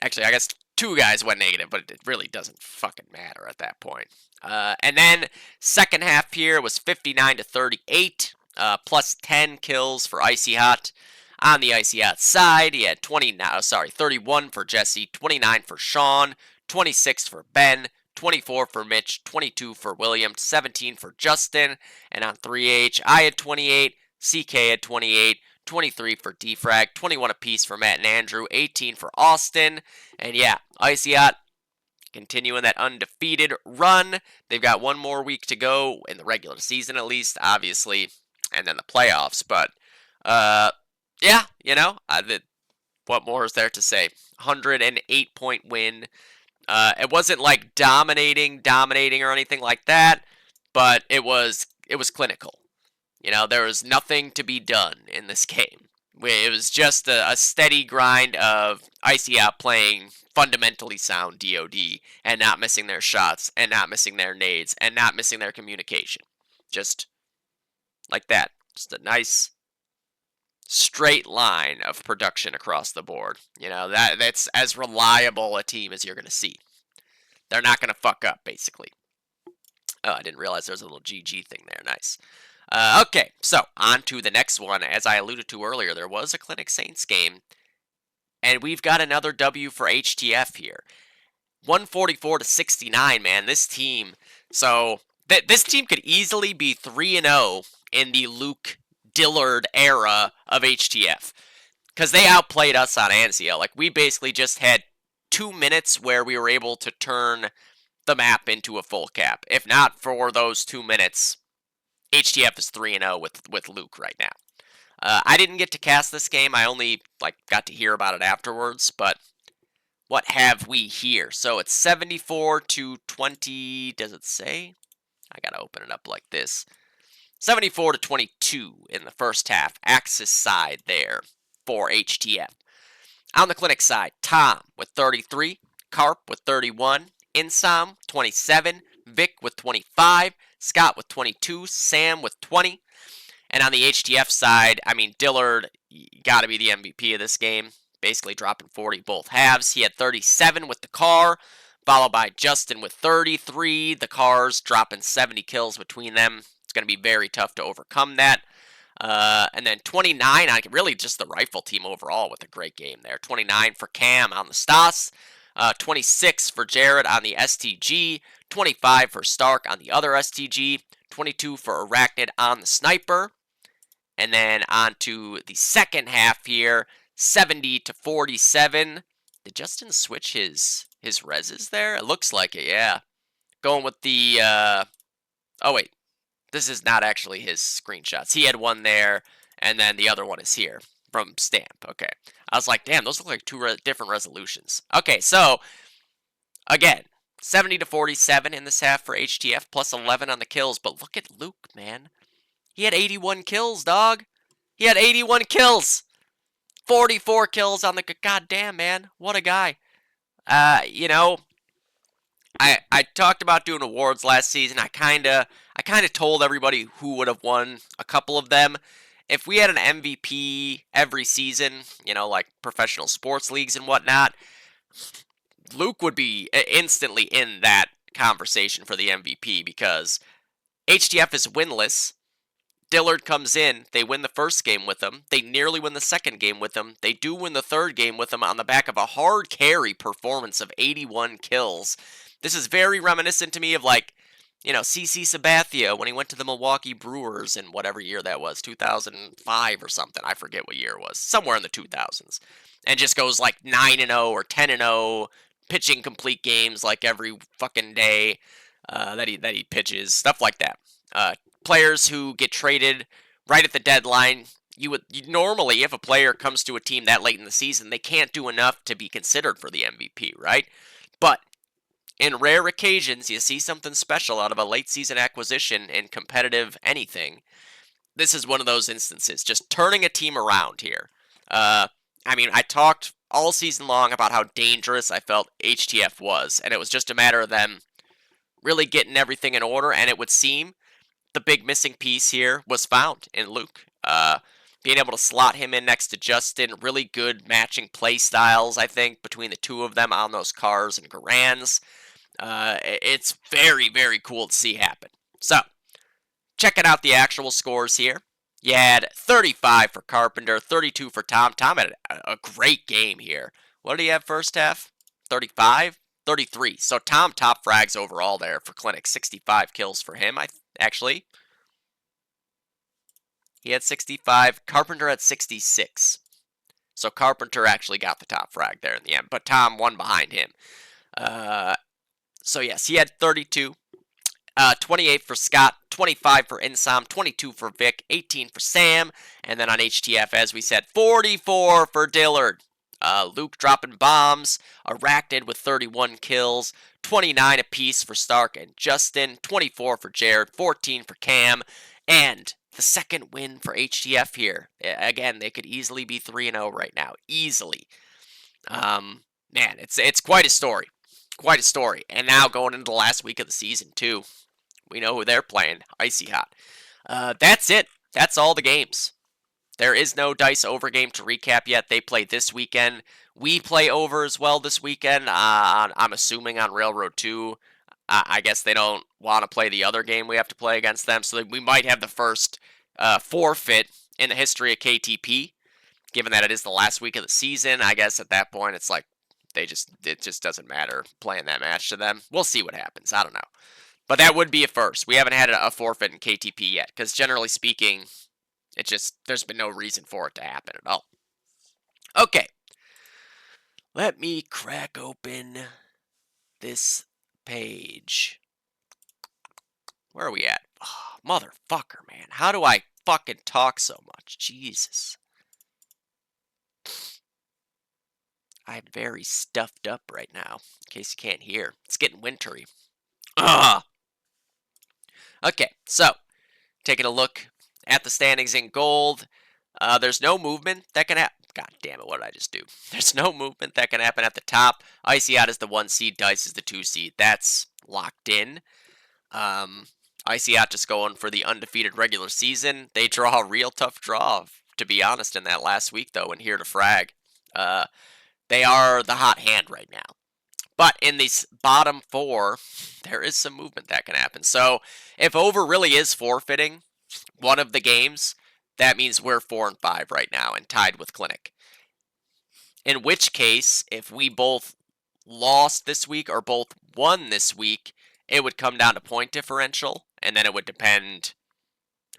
Actually, I guess 2 guys went negative, but it really doesn't fucking matter at that point. And then second half here was 59 to 38, plus 10 kills for Icy Hot. On the Icy Hot side, he had 31 for Jesse, 29 for Sean, 26 for Ben, 24 for Mitch, 22 for William, 17 for Justin, and on 3H, I had 28, CK had 28, 23 for Defrag, 21 apiece for Matt and Andrew, 18 for Austin, and yeah, Icy Hot continuing that undefeated run. They've got 1 more week to go in the regular season at least, obviously, and then the playoffs, but, yeah, you know, what more is there to say? 108-point win. It wasn't like dominating or anything like that, but it was clinical. You know, there was nothing to be done in this game. It was just a steady grind of Icy Hot playing fundamentally sound DOD and not missing their shots and not missing their nades and not missing their communication. Just like that. Just a nice straight line of production across the board. You know, that's as reliable a team as you're going to see. They're not going to fuck up, basically. Oh, I didn't realize there was a little GG thing there. Nice. Okay, so on to the next one. As I alluded to earlier, there was a Clinic Saints game, and we've got another W for HTF here. 144 to 69, man. This team. So this team could easily be 3-0 in the Luke Dillard era of HTF because they outplayed us on Anzio. Like, we basically just had 2 minutes where we were able to turn the map into a full cap. If not for those 2 minutes, HTF is 3-0 with Luke right now. I didn't get to cast this game. I only got to hear about it afterwards, but what have we here? So it's 74 to 20. Does it say? I gotta open it up like this. 74 to 22 in the first half. Axis side there for HTF. On the Clinic side, Tom with 33, Carp with 31, Insom 27, Vic with 25, Scott with 22, Sam with 20. And on the HTF side, I mean, Dillard got to be the MVP of this game. Basically dropping 40 both halves. He had 37 with the car, followed by Justin with 33. The cars dropping 70 kills between them. It's going to be very tough to overcome that. And then 29 on really just the rifle team overall with a great game there. 29 for Cam on the Stas. 26 for Jared on the STG. 25 for Stark on the other STG. 22 for Arachnid on the Sniper. And then on to the second half here. 70 to 47. Did Justin switch his reses there? It looks like it, yeah. Going with the, oh wait. This is not actually his screenshots. He had one there, and then the other one is here from Stamp. Okay. I was like, damn, those look like two different resolutions. Okay, so, again, 70 to 47 in this half for HTF, plus 11 on the kills. But look at Luke, man. He had 81 kills, dog. He had 81 kills. 44 kills on the... Goddamn, man. What a guy. You know, I talked about doing awards last season. I kind of told everybody who would have won a couple of them. If we had an MVP every season, you know, like professional sports leagues and whatnot, Luke would be instantly in that conversation for the MVP because HTF is winless. Dillard comes in, they win the first game with him, they nearly win the second game with him, they do win the third game with him on the back of a hard carry performance of 81 kills. This is very reminiscent to me of CC Sabathia when he went to the Milwaukee Brewers in whatever year that was, 2005 or something, I forget what year it was, somewhere in the 2000s, and just goes 9-0 or 10-0, pitching complete games every fucking day that he pitches, stuff like that. Players who get traded right at the deadline, you normally, if a player comes to a team that late in the season, they can't do enough to be considered for the MVP, right? But in rare occasions, you see something special out of a late season acquisition in competitive anything. This is one of those instances, just turning a team around here. I talked all season long about how dangerous I felt HTF was, and it was just a matter of them really getting everything in order, and it would seem the big missing piece here was found in Luke. Being able to slot him in next to Justin, really good matching play styles, I think, between the two of them on those cars and Garans. It's very, very cool to see happen. So, checking out the actual scores here. You had 35 for Carpenter, 32 for Tom. Tom had a great game here. What did he have first half? 35? 33. So Tom top frags overall there for Clinic. 65 kills for him, actually. He had 65. Carpenter had 66. So Carpenter actually got the top frag there in the end. But Tom won behind him. So yes, he had 32. 28 for Scott, 25 for Insom, 22 for Vic, 18 for Sam, and then on HTF, as we said, 44 for Dillard. Luke dropping bombs, Arachnid with 31 kills, 29 apiece for Stark and Justin, 24 for Jared, 14 for Cam, and the second win for HTF here. Again, they could easily be 3-0 right now. Easily. Man, it's quite a story. Quite a story. And now going into the last week of the season, too. We know who they're playing. Icy hot. That's it. That's all the games. There is no Dice Over game to recap yet. They play this weekend. We play over as well this weekend. I'm assuming on Railroad 2. I guess they don't want to play the other game we have to play against them, so we might have the first forfeit in the history of KTP. Given that it is the last week of the season, I guess at that point it's like it just doesn't matter playing that match to them. We'll see what happens. I don't know. But that would be a first. We haven't had a forfeit in KTP yet, because generally speaking, there's been no reason for it to happen at all. Okay. Let me crack open this page. Where are we at? Oh, motherfucker, man. How do I fucking talk so much? Jesus. I'm very stuffed up right now, in case you can't hear. It's getting wintry. Ugh. Okay, so, taking a look at the standings in gold. There's no movement that can happen. God damn it, what did I just do? There's no movement that can happen at the top. Icy Hot is the 1 seed, Dice is the 2 seed. That's locked in. Icy Hot just going for the undefeated regular season. They draw a real tough draw, to be honest, in that last week, though, and here to frag. They are the hot hand right now. But in these bottom 4, there is some movement that can happen. So if over really is forfeiting one of the games, that means we're 4 and 5 right now and tied with Clinic. In which case, if we both lost this week or both won this week, it would come down to point differential, and then it would depend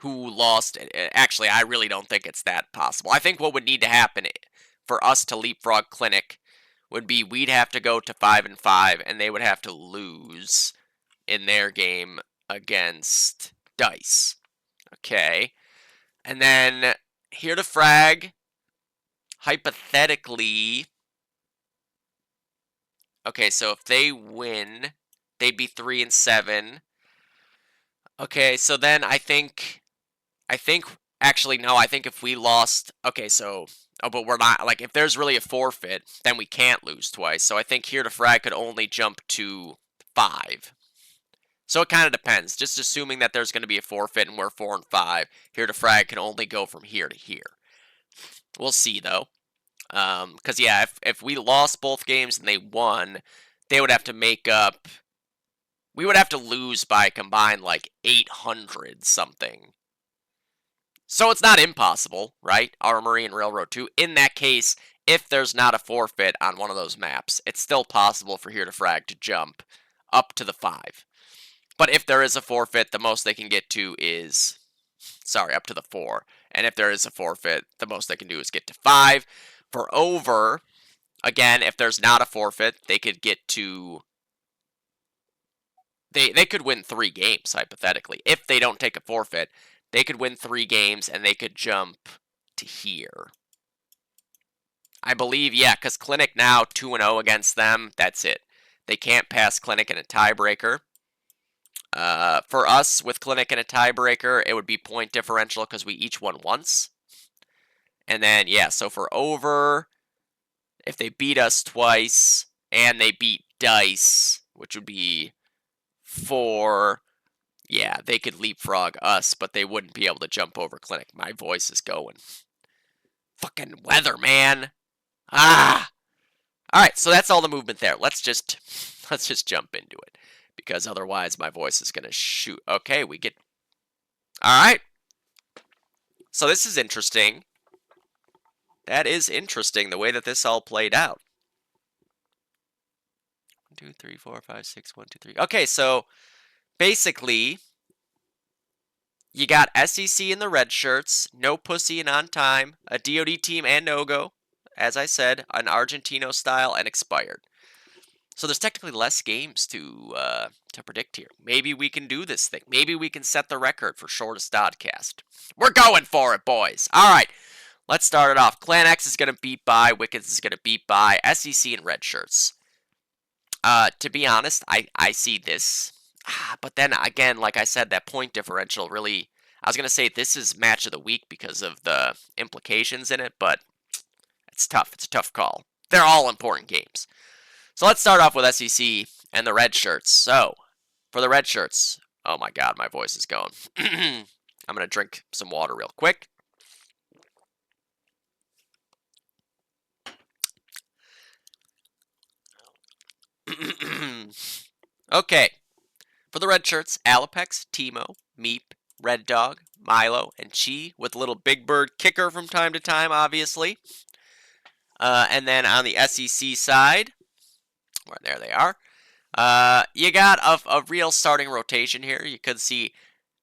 who lost. Actually, I really don't think it's that possible. I think what would need to happen for us to leapfrog Clinic would be we'd have to go to 5 and 5, and they would have to lose in their game against Dice. Okay. And then here to frag, hypothetically. Okay, so if they win, they'd be 3 and 7. Okay, so then I think actually no, I think if we lost, okay, so but we're not, like, if there's really a forfeit, then we can't lose twice. So I think here to frag could only jump to 5. So it kind of depends. Just assuming that there's going to be a forfeit and we're 4 and 5, here to frag can only go from here to here. We'll see though. Because yeah, if we lost both games and they won, they would have to make up. We would have to lose by combined like 800 something. So it's not impossible, right? Armory and Railroad 2. In that case, if there's not a forfeit on one of those maps, it's still possible for here to frag to jump up to the 5. But if there is a forfeit, the most they can get to is, up to the 4. And if there is a forfeit, the most they can do is get to 5. For over, again, if there's not a forfeit, they could get to, they could win 3 games, hypothetically. If they don't take a forfeit, they could win 3 games and they could jump to here. I believe, yeah, because Clinic now 2-0 against them. That's it. They can't pass Clinic in a tiebreaker. For us, with Clinic in a tiebreaker, it would be point differential because we each won once. And then, yeah, so for over, if they beat us twice and they beat Dice, which would be 4, yeah, they could leapfrog us, but they wouldn't be able to jump over Clinic. My voice is going. Fucking weather, man. Ah! Alright, so that's all the movement there. Let's just jump into it. Because otherwise my voice is going to shoot. Okay, we get... Alright. So this is interesting. That is interesting, the way that this all played out. 1, 2, 3, 4, 5, 6, 1, 2, 3. Okay, so basically, you got SEC in the red shirts, No Pussy and On Time, a DOD team and No-Go, as I said, an Argentino style, and expired. So there's technically less games to predict here. Maybe we can do this thing. Maybe we can set the record for shortest Dodcast. We're going for it, boys. All right, let's start it off. Clan X is going to beat by. Wickeds is going to beat by. SEC and red shirts. To be honest, I see this. But then, again, like I said, that point differential really... I was going to say this is match of the week because of the implications in it, but it's tough. It's a tough call. They're all important games. So let's start off with SEC and the red shirts. So, for the red shirts... Oh my god, my voice is going. I'm going to drink some water real quick. Okay. For the red shirts, Alapex, Timo, Meep, Red Dog, Milo, and Chi, with a little Big Bird kicker from time to time, obviously. And then on the SEC side, well, there they are. You got a real starting rotation here. You could see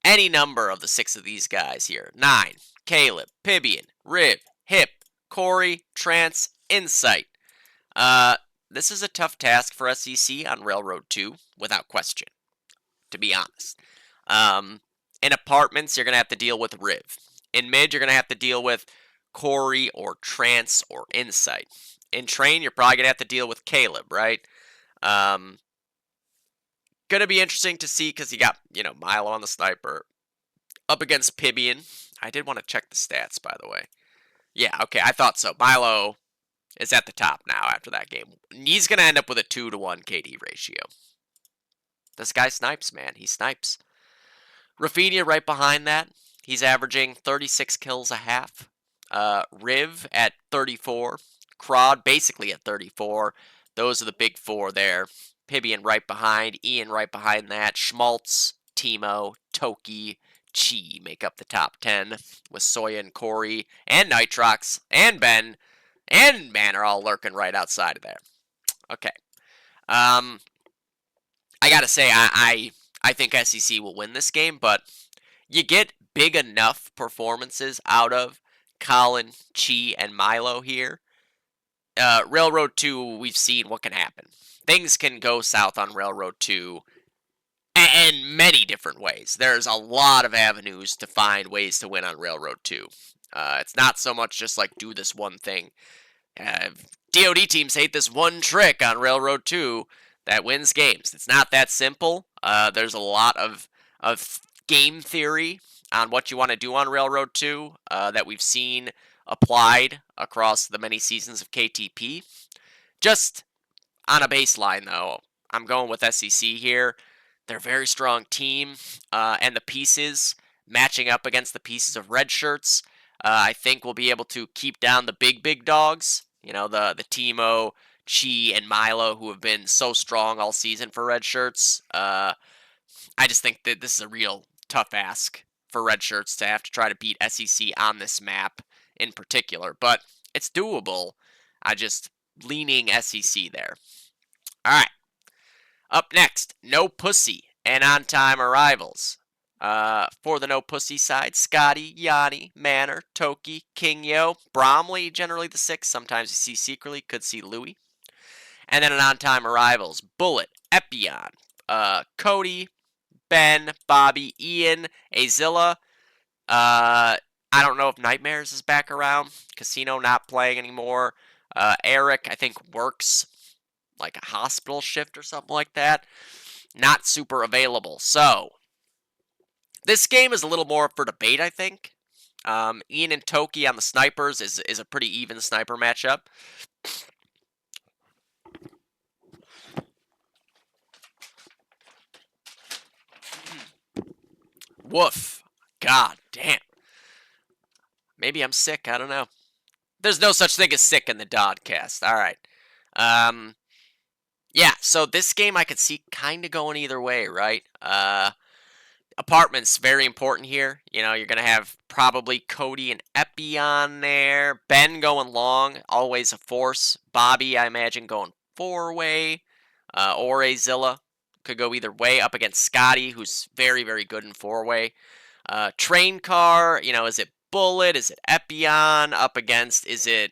any number of the 6 of these guys here. 9, Caleb, Pibian, Riv, Hip, Corey, Trance, Insight. This is a tough task for SEC on Railroad 2, without question, to be honest. In apartments, you're going to have to deal with Riv. In mid, you're going to have to deal with Corey or Trance or Insight. In train, you're probably going to have to deal with Caleb, right? Going to be interesting to see because you got, Milo on the sniper up against Pibian. I did want to check the stats, by the way. Yeah, okay, I thought so. Milo is at the top now after that game. He's going to end up with a 2-to-1 KD ratio. This guy snipes, man. He snipes. Rafinha right behind that. He's averaging 36 kills a half. Riv at 34. Crod basically at 34. Those are the big 4 there. Pibian right behind. Ian right behind that. Schmaltz, Timo, Toki, Chi make up the top 10. With Soya and Corey and Nitrox and Ben and Man are all lurking right outside of there. Okay. I gotta say, I think SEC will win this game, but you get big enough performances out of Colin, Chi, and Milo here. Railroad 2, we've seen what can happen. Things can go south on Railroad 2 in many different ways. There's a lot of avenues to find ways to win on Railroad 2. It's not so much just like do this one thing. DoD teams hate this one trick on Railroad 2 that wins games. It's not that simple. There's a lot of game theory on what you want to do on Railroad 2 that we've seen applied across the many seasons of KTP. Just on a baseline, though, I'm going with SEC here. They're a very strong team, and the pieces matching up against the pieces of red shirts, I think we'll be able to keep down the big dogs. The Timo, Chi, and Milo, who have been so strong all season for red shirts. I just think that this is a real tough ask for red shirts to have to try to beat SEC on this map in particular, but it's doable. I just leaning SEC there. All right. Up next, No Pussy and On Time Arrivals. For the No Pussy side, Scotty, Yanni, Manor, Toki, Kingyo, Bromley, generally the 6. Sometimes you see secretly, could see Louis. And then an On Time Arrivals, Bullet, Epion, Cody, Ben, Bobby, Ian, Azilla. I don't know if Nightmares is back around. Casino not playing anymore. Eric, I think, works like a hospital shift or something like that. Not super available. So, this game is a little more for debate, I think. Ian and Toki on the snipers is a pretty even sniper matchup. Woof. God damn. Maybe I'm sick. I don't know. There's no such thing as sick in the Dodcast. All right. Yeah, so this game I could see kind of going either way, right? Apartments, very important here. You're going to have probably Cody and Epi on there. Ben going long, always a force. Bobby, I imagine, going 4-way. Or Azilla. Could go either way, up against Scotty, who's very, very good in 4-way. Train car, is it Bullet? Is it Epion? Up against, is it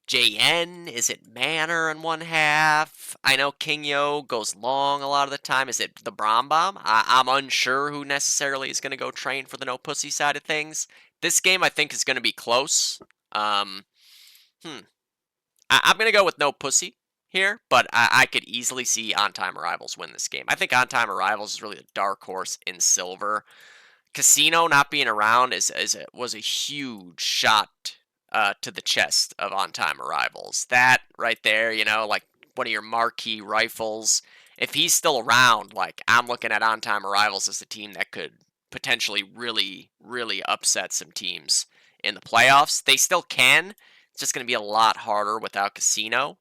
JN? Is it Manor in one half? I know Kingyo goes long a lot of the time. Is it the Brom Bomb? I'm unsure who necessarily is going to go train for the No Pussy side of things. This game I think is going to be close. I'm going to go with No Pussy here, but I could easily see On Time Arrivals win this game. I think On Time Arrivals is really a dark horse in silver. Casino not being around was a huge shot to the chest of On Time Arrivals. That right there, like one of your marquee rifles. If he's still around, I'm looking at On Time Arrivals as a team that could potentially really, really upset some teams in the playoffs. They still can. It's just going to be a lot harder without Casino.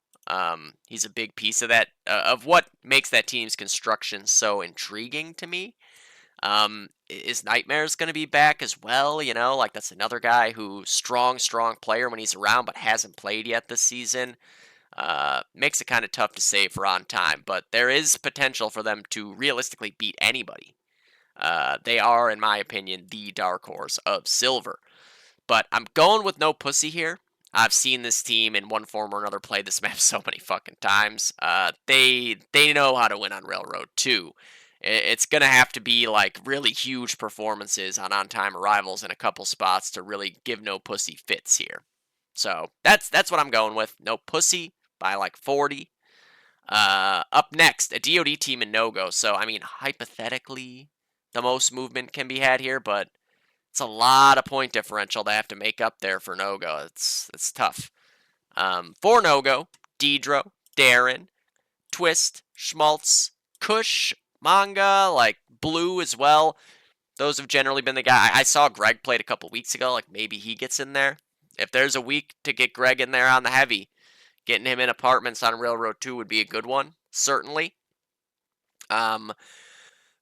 He's a big piece of that, of what makes that team's construction so intriguing to me. Is Nightmare's going to be back as well? You know, like that's another guy who strong player when he's around, but hasn't played yet this season. Makes it kind of tough to say for on time, but there is potential for them to realistically beat anybody. They are, in my opinion, the dark horse of silver. But I'm going with no pussy here. I've seen this team in one form or another play this map so many fucking times. They know how to win on Railroad too. It's gonna have to be like really huge performances on time arrivals in a couple spots to really give no pussy fits here. So that's what I'm going with. No pussy by like 40. Up next, a DoD team in no-go. So I mean, hypothetically, the most movement can be had here, but it's a lot of point differential to have to make up there for no-go. It's tough. For no-go, Deidro, Darren, Twist, Schmaltz, Kush, Manga, like Blue as well. Those have generally been the guy. I saw Greg played a couple weeks ago. Like maybe he gets in there. If there's a week to get Greg in there on the heavy, getting him in apartments on Railroad 2 would be a good one, certainly. Okay,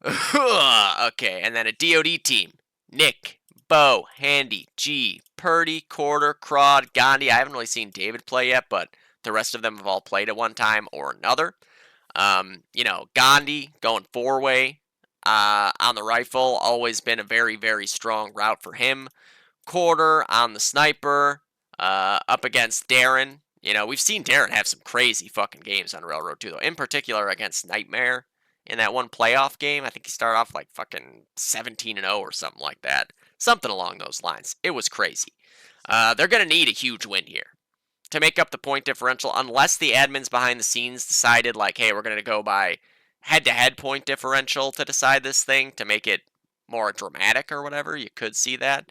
and then a DoD team. Nick, Bo, Handy, G, Purdy, Quarter, Crawd, Gandhi. I haven't really seen David play yet, but the rest of them have all played at one time or another. Gandhi going four-way on the rifle, always been a very strong route for him. Quarter on the sniper, up against Darren. You know, we've seen Darren have some crazy fucking games on Railroad 2, though. In particular against Nightmare in that one playoff game. I think he started off like fucking 17-0 or something like that. Something along those lines. It was crazy. They're going to need a huge win here to make up the point differential, unless the admins behind the scenes decided, like, hey, we're going to go by head-to-head point differential to decide this thing to make it more dramatic or whatever. You could see that.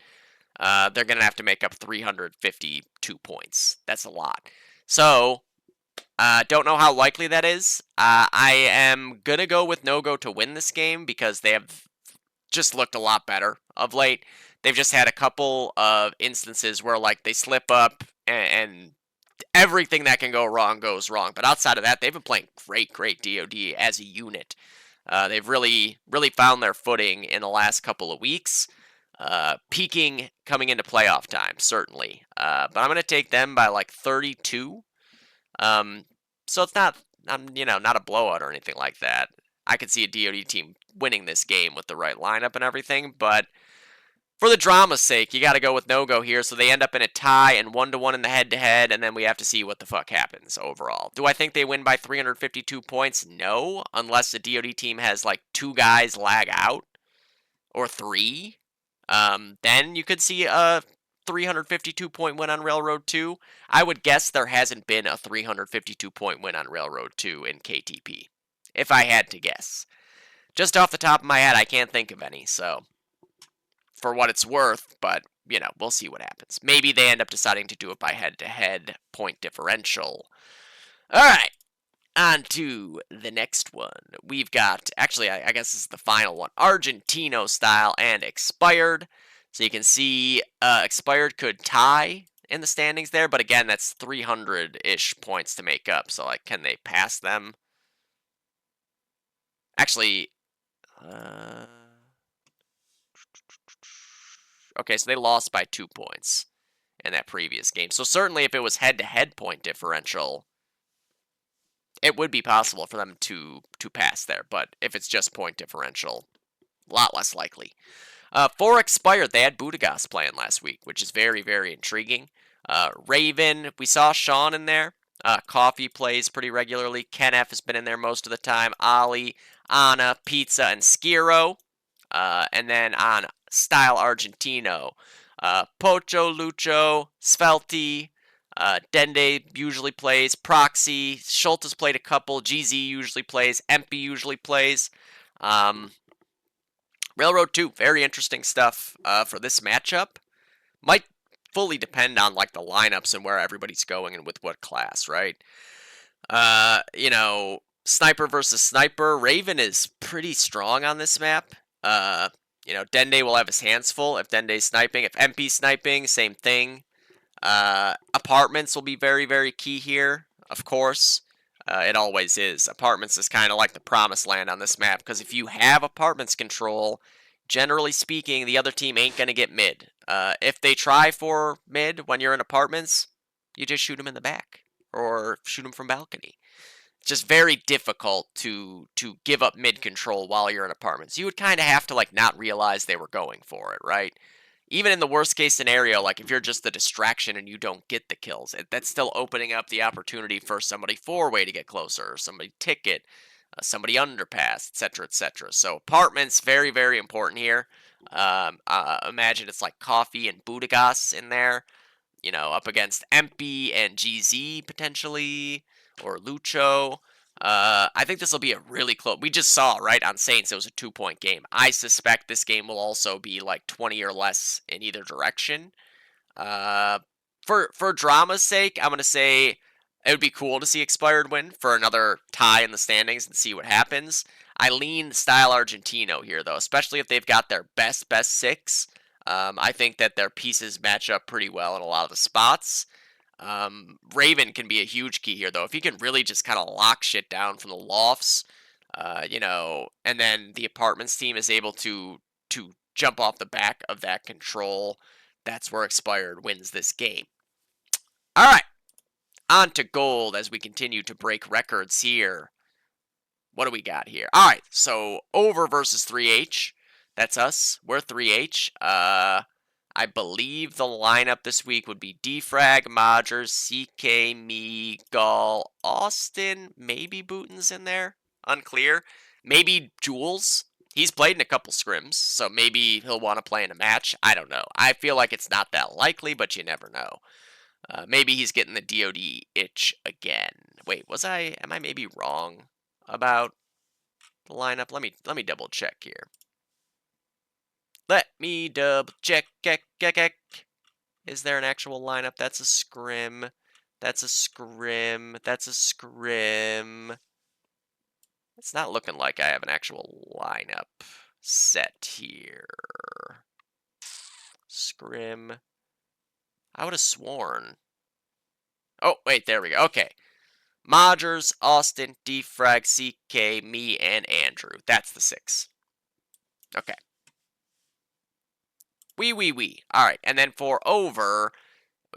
They're going to have to make up 352 points. That's a lot. So, don't know how likely that is. I am going to go with no-go to win this game because they have just looked a lot better of late. They've just had a couple of instances where, like, they slip up and everything that can go wrong goes wrong. But outside of that, they've been playing great DoD as a unit. They've really found their footing in the last couple of weeks. Peaking coming into playoff time, certainly. But I'm going to take them by like 32. So it's not a blowout or anything like that. I could see a DoD team winning this game with the right lineup and everything, but for the drama's sake, you got to go with no-go here, so they end up in a tie and 1-1 in the head-to-head, and then we have to see what the fuck happens overall. Do I think they win by 352 points? No, unless the DoD team has like 2 guys lag out, or 3. Then you could see a 352-point win on Railroad 2. I would guess there hasn't been a 352-point win on Railroad 2 in KTP, if I had to guess. Just off the top of my head, I can't think of any, so for what it's worth, but, we'll see what happens. Maybe they end up deciding to do it by head-to-head point differential. Alright, on to the next one. We've got, actually, I guess this is the final one, Argentino style and Expired. So you can see Expired could tie in the standings there, but again, that's 300-ish points to make up. So, like, can they pass them? Actually, okay, so they lost by 2 points in that previous game. So certainly if it was head-to-head point differential, it would be possible for them to pass there. But if it's just point differential, a lot less likely. For Expired, they had Budagast playing last week, which is very intriguing. Raven, we saw Sean in there. Coffee plays pretty regularly. Ken F has been in there most of the time. Ali, Anna, Pizza, and Skiro. And then on Style Argentino, Pocho, Lucho, Svelti, Dende usually plays, Proxy, Schultz has played a couple, GZ usually plays, Empy usually plays. Railroad 2, very interesting stuff for this matchup. Might fully depend on like the lineups and where everybody's going and with what class, right? Sniper versus Sniper, Raven is pretty strong on this map. Dende will have his hands full if Dende's sniping. If MP's sniping, same thing. Apartments will be very key here. of course. It always is. Apartments is kind of like the promised land on this map, because if you have apartments control, generally speaking, the other team ain't going to get mid. If they try for mid when you're in apartments, you just shoot them in the back or shoot them from balcony. It's just very difficult to give up mid control while you're in apartments. You would kind of have to like not realize they were going for it, right? Even in the worst case scenario, like if you're just the distraction and you don't get the kills, that's still opening up the opportunity for somebody four-way to get closer, or somebody ticket, somebody underpass, etc., etc. So apartments, very, very important here. Imagine it's like Coffee and Budagas in there, up against Empy and GZ potentially, or Lucho. I think this will be a really close. We just saw, right, on Saints, it was a 2-point game. I suspect this game will also be like 20 or less in either direction. For drama's sake, I'm going to say it would be cool to see Expired win for another tie in the standings and see what happens. I lean style Argentino here, though, especially if they've got their best six. I think that their pieces match up pretty well in a lot of the spots. Raven can be a huge key here, though. If he can really just kind of lock shit down from the lofts, and then the apartments team is able to jump off the back of that control, that's where Expired wins this game. All right, on to gold as we continue to break records here. What do we got here? All right, so over versus 3H. That's us. We're 3H. I believe the lineup this week would be Defrag, Modgers, CK, me, Gall, Austin, maybe Booten's in there. Unclear. Maybe Jules. He's played in a couple scrims, so maybe he'll want to play in a match. I don't know. I feel like it's not that likely, but you never know. Maybe he's getting the DOD itch again. Wait, am I maybe wrong about the lineup? Let me double check here. Let me double check. Is there an actual lineup? That's a scrim. That's a scrim. That's a scrim. It's not looking like I have an actual lineup set here. Scrim. I would have sworn. Oh, wait, there we go. Okay. Modgers, Austin, Defrag, CK, me, and Andrew. That's the 6. Okay. Wee. All right, and then for over,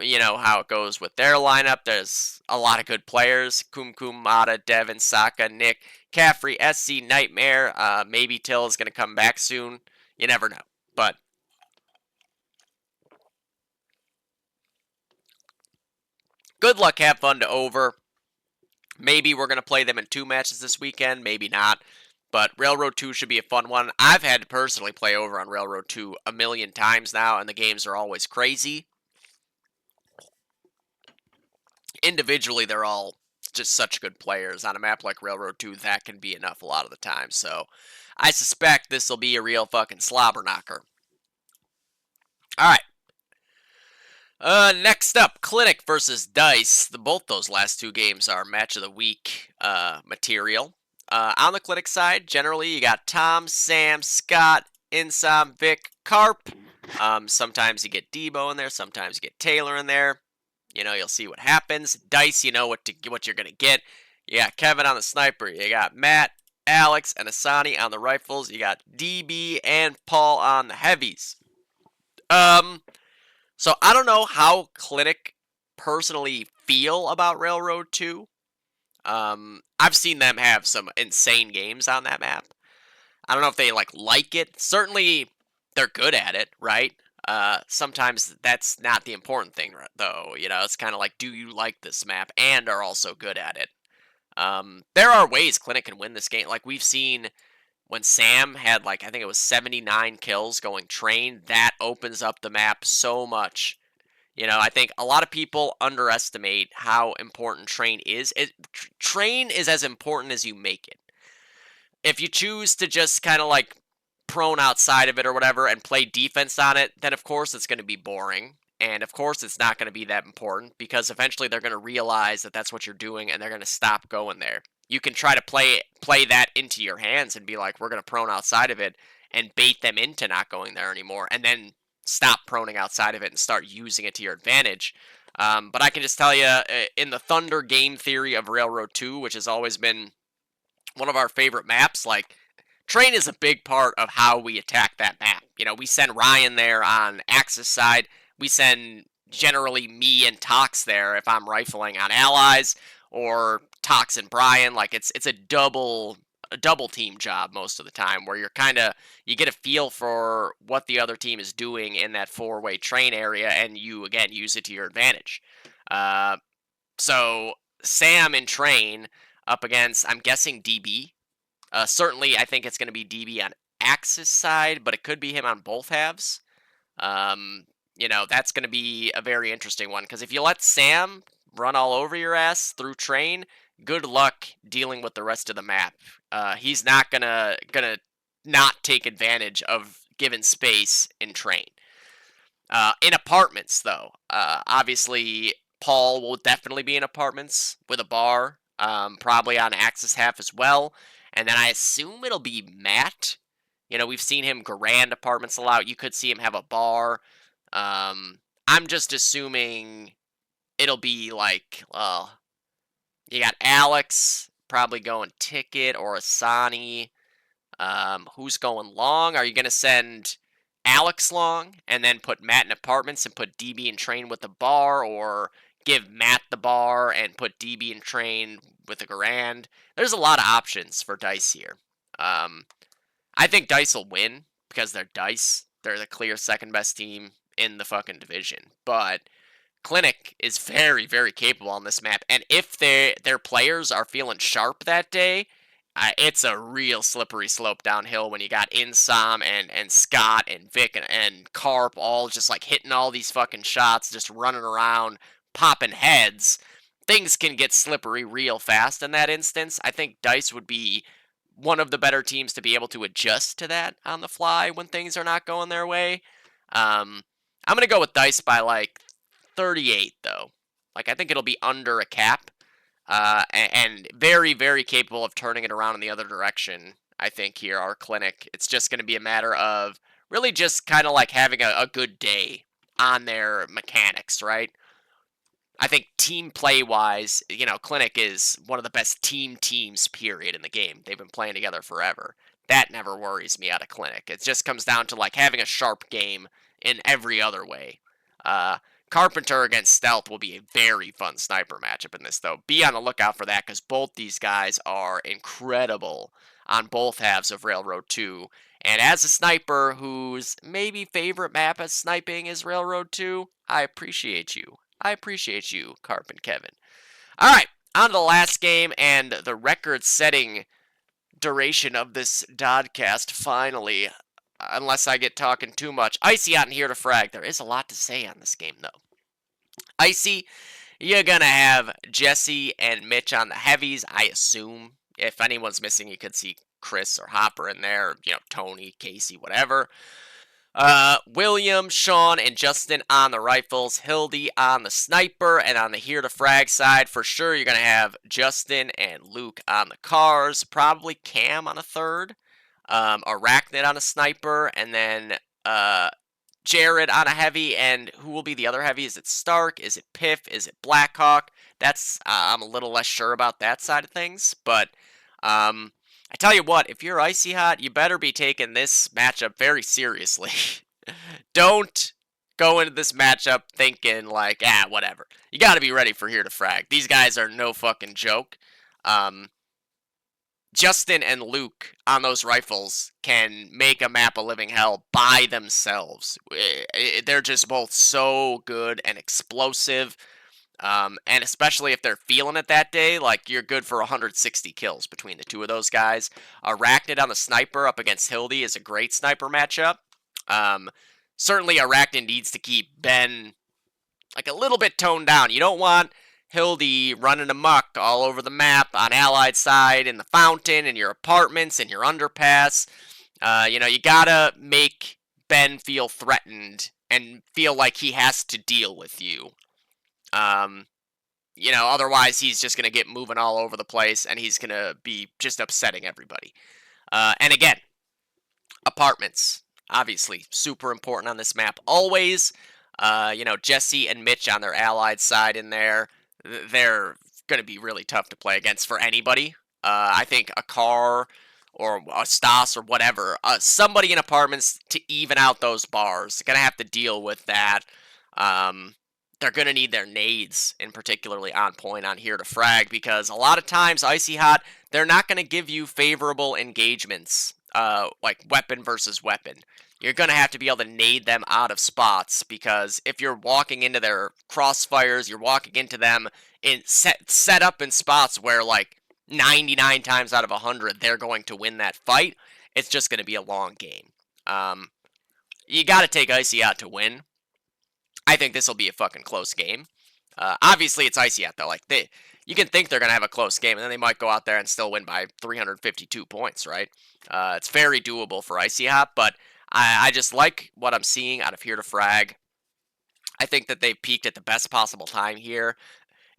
you know how it goes with their lineup. There's a lot of good players. Kum, Mata, Devin, Saka, Nick, Caffrey, SC, Nightmare. Maybe Till is going to come back soon. You never know. But good luck, have fun to over. Maybe we're going to play them in 2 matches this weekend. Maybe not. But Railroad 2 should be a fun one. I've had to personally play over on Railroad 2 a million times now, and the games are always crazy. Individually, they're all just such good players. On a map like Railroad 2, that can be enough a lot of the time. So I suspect this will be a real fucking slobber knocker. All right. Next up, Clinic versus Dice. Both those last 2 games are match of the week material. On the Clinic side, generally you got Tom, Sam, Scott, Insom, Vic, Carp. Sometimes you get Debo in there. Sometimes you get Taylor in there. You'll see what happens. Dice, you know what you're going to get. You got Kevin on the sniper. You got Matt, Alex, and Asani on the rifles. You got DB and Paul on the heavies. So I don't know how Clinic personally feel about Railroad 2. I've seen them have some insane games on that map. I don't know if they like it. Certainly, they're good at it, right? Sometimes that's not the important thing, though. It's kind of like, do you like this map and are also good at it? There are ways Clinic can win this game. Like we've seen when Sam had I think it was 79 kills going Train, that opens up the map so much. I think a lot of people underestimate how important Train is. Train is as important as you make it. If you choose to just kind of prone outside of it or whatever and play defense on it, then of course it's going to be boring. And of course it's not going to be that important because eventually they're going to realize that that's what you're doing and they're going to stop going there. You can try to play that into your hands and be like, we're going to prone outside of it and bait them into not going there anymore. And then stop proning outside of it and start using it to your advantage. But I can just tell you, in the Thunder game theory of Railroad 2, which has always been one of our favorite maps, like, Train is a big part of how we attack that map. We send Ryan there on Axis side. We send generally me and Tox there if I'm rifling on allies, or Tox and Brian. Like it's a double team job most of the time, where you get a feel for what the other team is doing in that four-way train area, and you again use it to your advantage. Uh, so Sam and Train up against, I'm guessing, DB. Certainly, I think it's going to be DB on Axis side, but it could be him on both halves. That's going to be a very interesting one, because if you let Sam run all over your ass through Train, good luck dealing with the rest of the map. He's not gonna not take advantage of given space in Train. In apartments, though, obviously Paul will definitely be in apartments with a bar, probably on Axis half as well. And then I assume it'll be Matt. We've seen him grand apartments a lot. You could see him have a bar. I'm just assuming it'll be like, you got Alex probably going ticket, or Asani. Who's going long? Are you going to send Alex long and then put Matt in apartments and put DB and Train with the bar, or give Matt the bar and put DB and Train with the grand? There's a lot of options for Dice here. I think Dice will win because they're Dice. They're the clear second best team in the fucking division. But Clinic is very, very capable on this map, and if their players are feeling sharp that day, it's a real slippery slope downhill when you got Insom and Scott and Vic and Carp all just like hitting all these fucking shots, just running around, popping heads. Things can get slippery real fast in that instance. I think Dice would be one of the better teams to be able to adjust to that on the fly when things are not going their way. I'm going to go with Dice by like 38, though. Like, I think it'll be under a cap. And very, very capable of turning it around in the other direction, I think, here, our Clinic. It's just going to be a matter of really just kind of like having a good day on their mechanics, right? I think team play-wise, Clinic is one of the best teams, period, in the game. They've been playing together forever. That never worries me out of Clinic. It just comes down to, like, having a sharp game in every other way. Carpenter against Stealth will be a very fun sniper matchup in this, though. Be on the lookout for that, because both these guys are incredible on both halves of Railroad 2. And as a sniper whose maybe favorite map as sniping is Railroad 2, I appreciate you. I appreciate you, Carp and Kevin. All right, on to the last game and the record-setting duration of this Dodcast, finally. Unless I get talking too much. Icy out in here to frag. There is a lot to say on this game, though. Icy, you're going to have Jesse and Mitch on the heavies, I assume. If anyone's missing, you could see Chris or Hopper in there, Tony, Casey, whatever. William, Sean, and Justin on the rifles, Hildy on the sniper, and on the here to frag side, for sure, you're going to have Justin and Luke on the cars, probably Cam on a third, Arachnid on a sniper, and then Jared on a heavy. And who will be the other heavy? Is it Stark? Is it Piff? Is it Blackhawk? That's I'm a little less sure about that side of things, but I tell you what, if you're Icy Hot, you better be taking this matchup very seriously. Don't go into this matchup thinking like, whatever. You got to be ready for here to frag. These guys are no fucking joke. Justin and Luke on those rifles can make a map a living hell by themselves. They're just both so good and explosive. And especially if they're feeling it that day, like, you're good for 160 kills between the two of those guys. Arachnid on the sniper up against Hildy is a great sniper matchup. Certainly Arachnid needs to keep Ben like a little bit toned down. You don't want Hildy running amok all over the map on Allied side, in the fountain, in your apartments, in your underpass. You gotta make Ben feel threatened and feel like he has to deal with you. Otherwise he's just going to get moving all over the place, and he's going to be just upsetting everybody. And again, apartments, obviously, super important on this map always. Jesse and Mitch on their allied side in there, they're going to be really tough to play against for anybody. I think a car or a Stas or whatever, somebody in apartments to even out those bars, going to have to deal with that. Um, they're going to need their nades in particularly on point on here to frag because a lot of times Icy Hot, they're not going to give you favorable engagements, like weapon versus weapon. You're going to have to be able to nade them out of spots because if you're walking into their crossfires, you're walking into them in set up in spots where like 99 times out of 100 they're going to win that fight. It's just going to be a long game. You got to take Icy out to win. I think this will be a fucking close game. Obviously, it's Icy Hot though. Like you can think they're gonna have a close game, and then they might go out there and still win by 352 points, right? It's very doable for Icy Hot, but I just like what I'm seeing out of Here to Frag. I think that they've peaked at the best possible time here,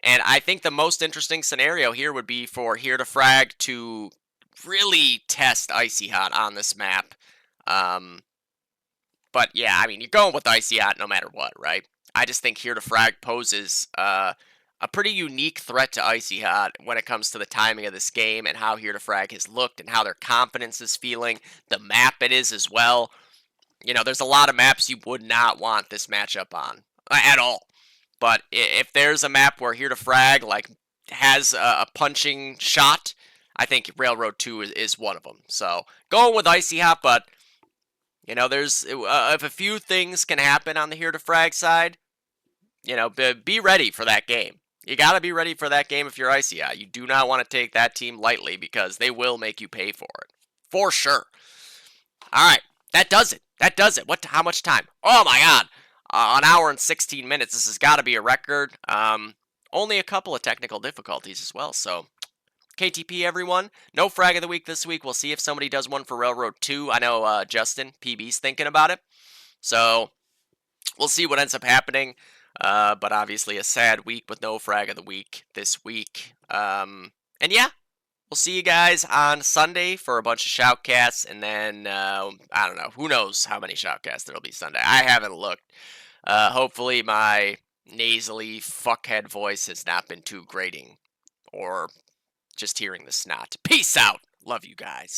and I think the most interesting scenario here would be for Here to Frag to really test Icy Hot on this map. But yeah, I mean, you're going with Icy Hot no matter what, right? I just think Here to Frag poses a pretty unique threat to Icy Hot when it comes to the timing of this game and how Here to Frag has looked and how their confidence is feeling, the map it is as well. There's a lot of maps you would not want this matchup on at all. But if there's a map where Here to Frag like has a punching shot, I think Railroad 2 is one of them. So going with Icy Hot, but there's if a few things can happen on the Here to Frag side, be ready for that game. You got to be ready for that game if you're Icy Hot. You do not want to take that team lightly because they will make you pay for it. For sure. All right. That does it. That does it. How much time? Oh my god. An hour and 16 minutes. This has got to be a record. Only a couple of technical difficulties as well, so KTP, everyone. No frag of the week this week. We'll see if somebody does one for Railroad 2. I know Justin, PB's thinking about it. So we'll see what ends up happening. But obviously a sad week with no frag of the week this week. And yeah, we'll see you guys on Sunday for a bunch of shoutcasts. And then, I don't know. Who knows how many shoutcasts there'll be Sunday. I haven't looked. Hopefully my nasally fuckhead voice has not been too grating. Or just hearing the snot. Peace out. Love you guys.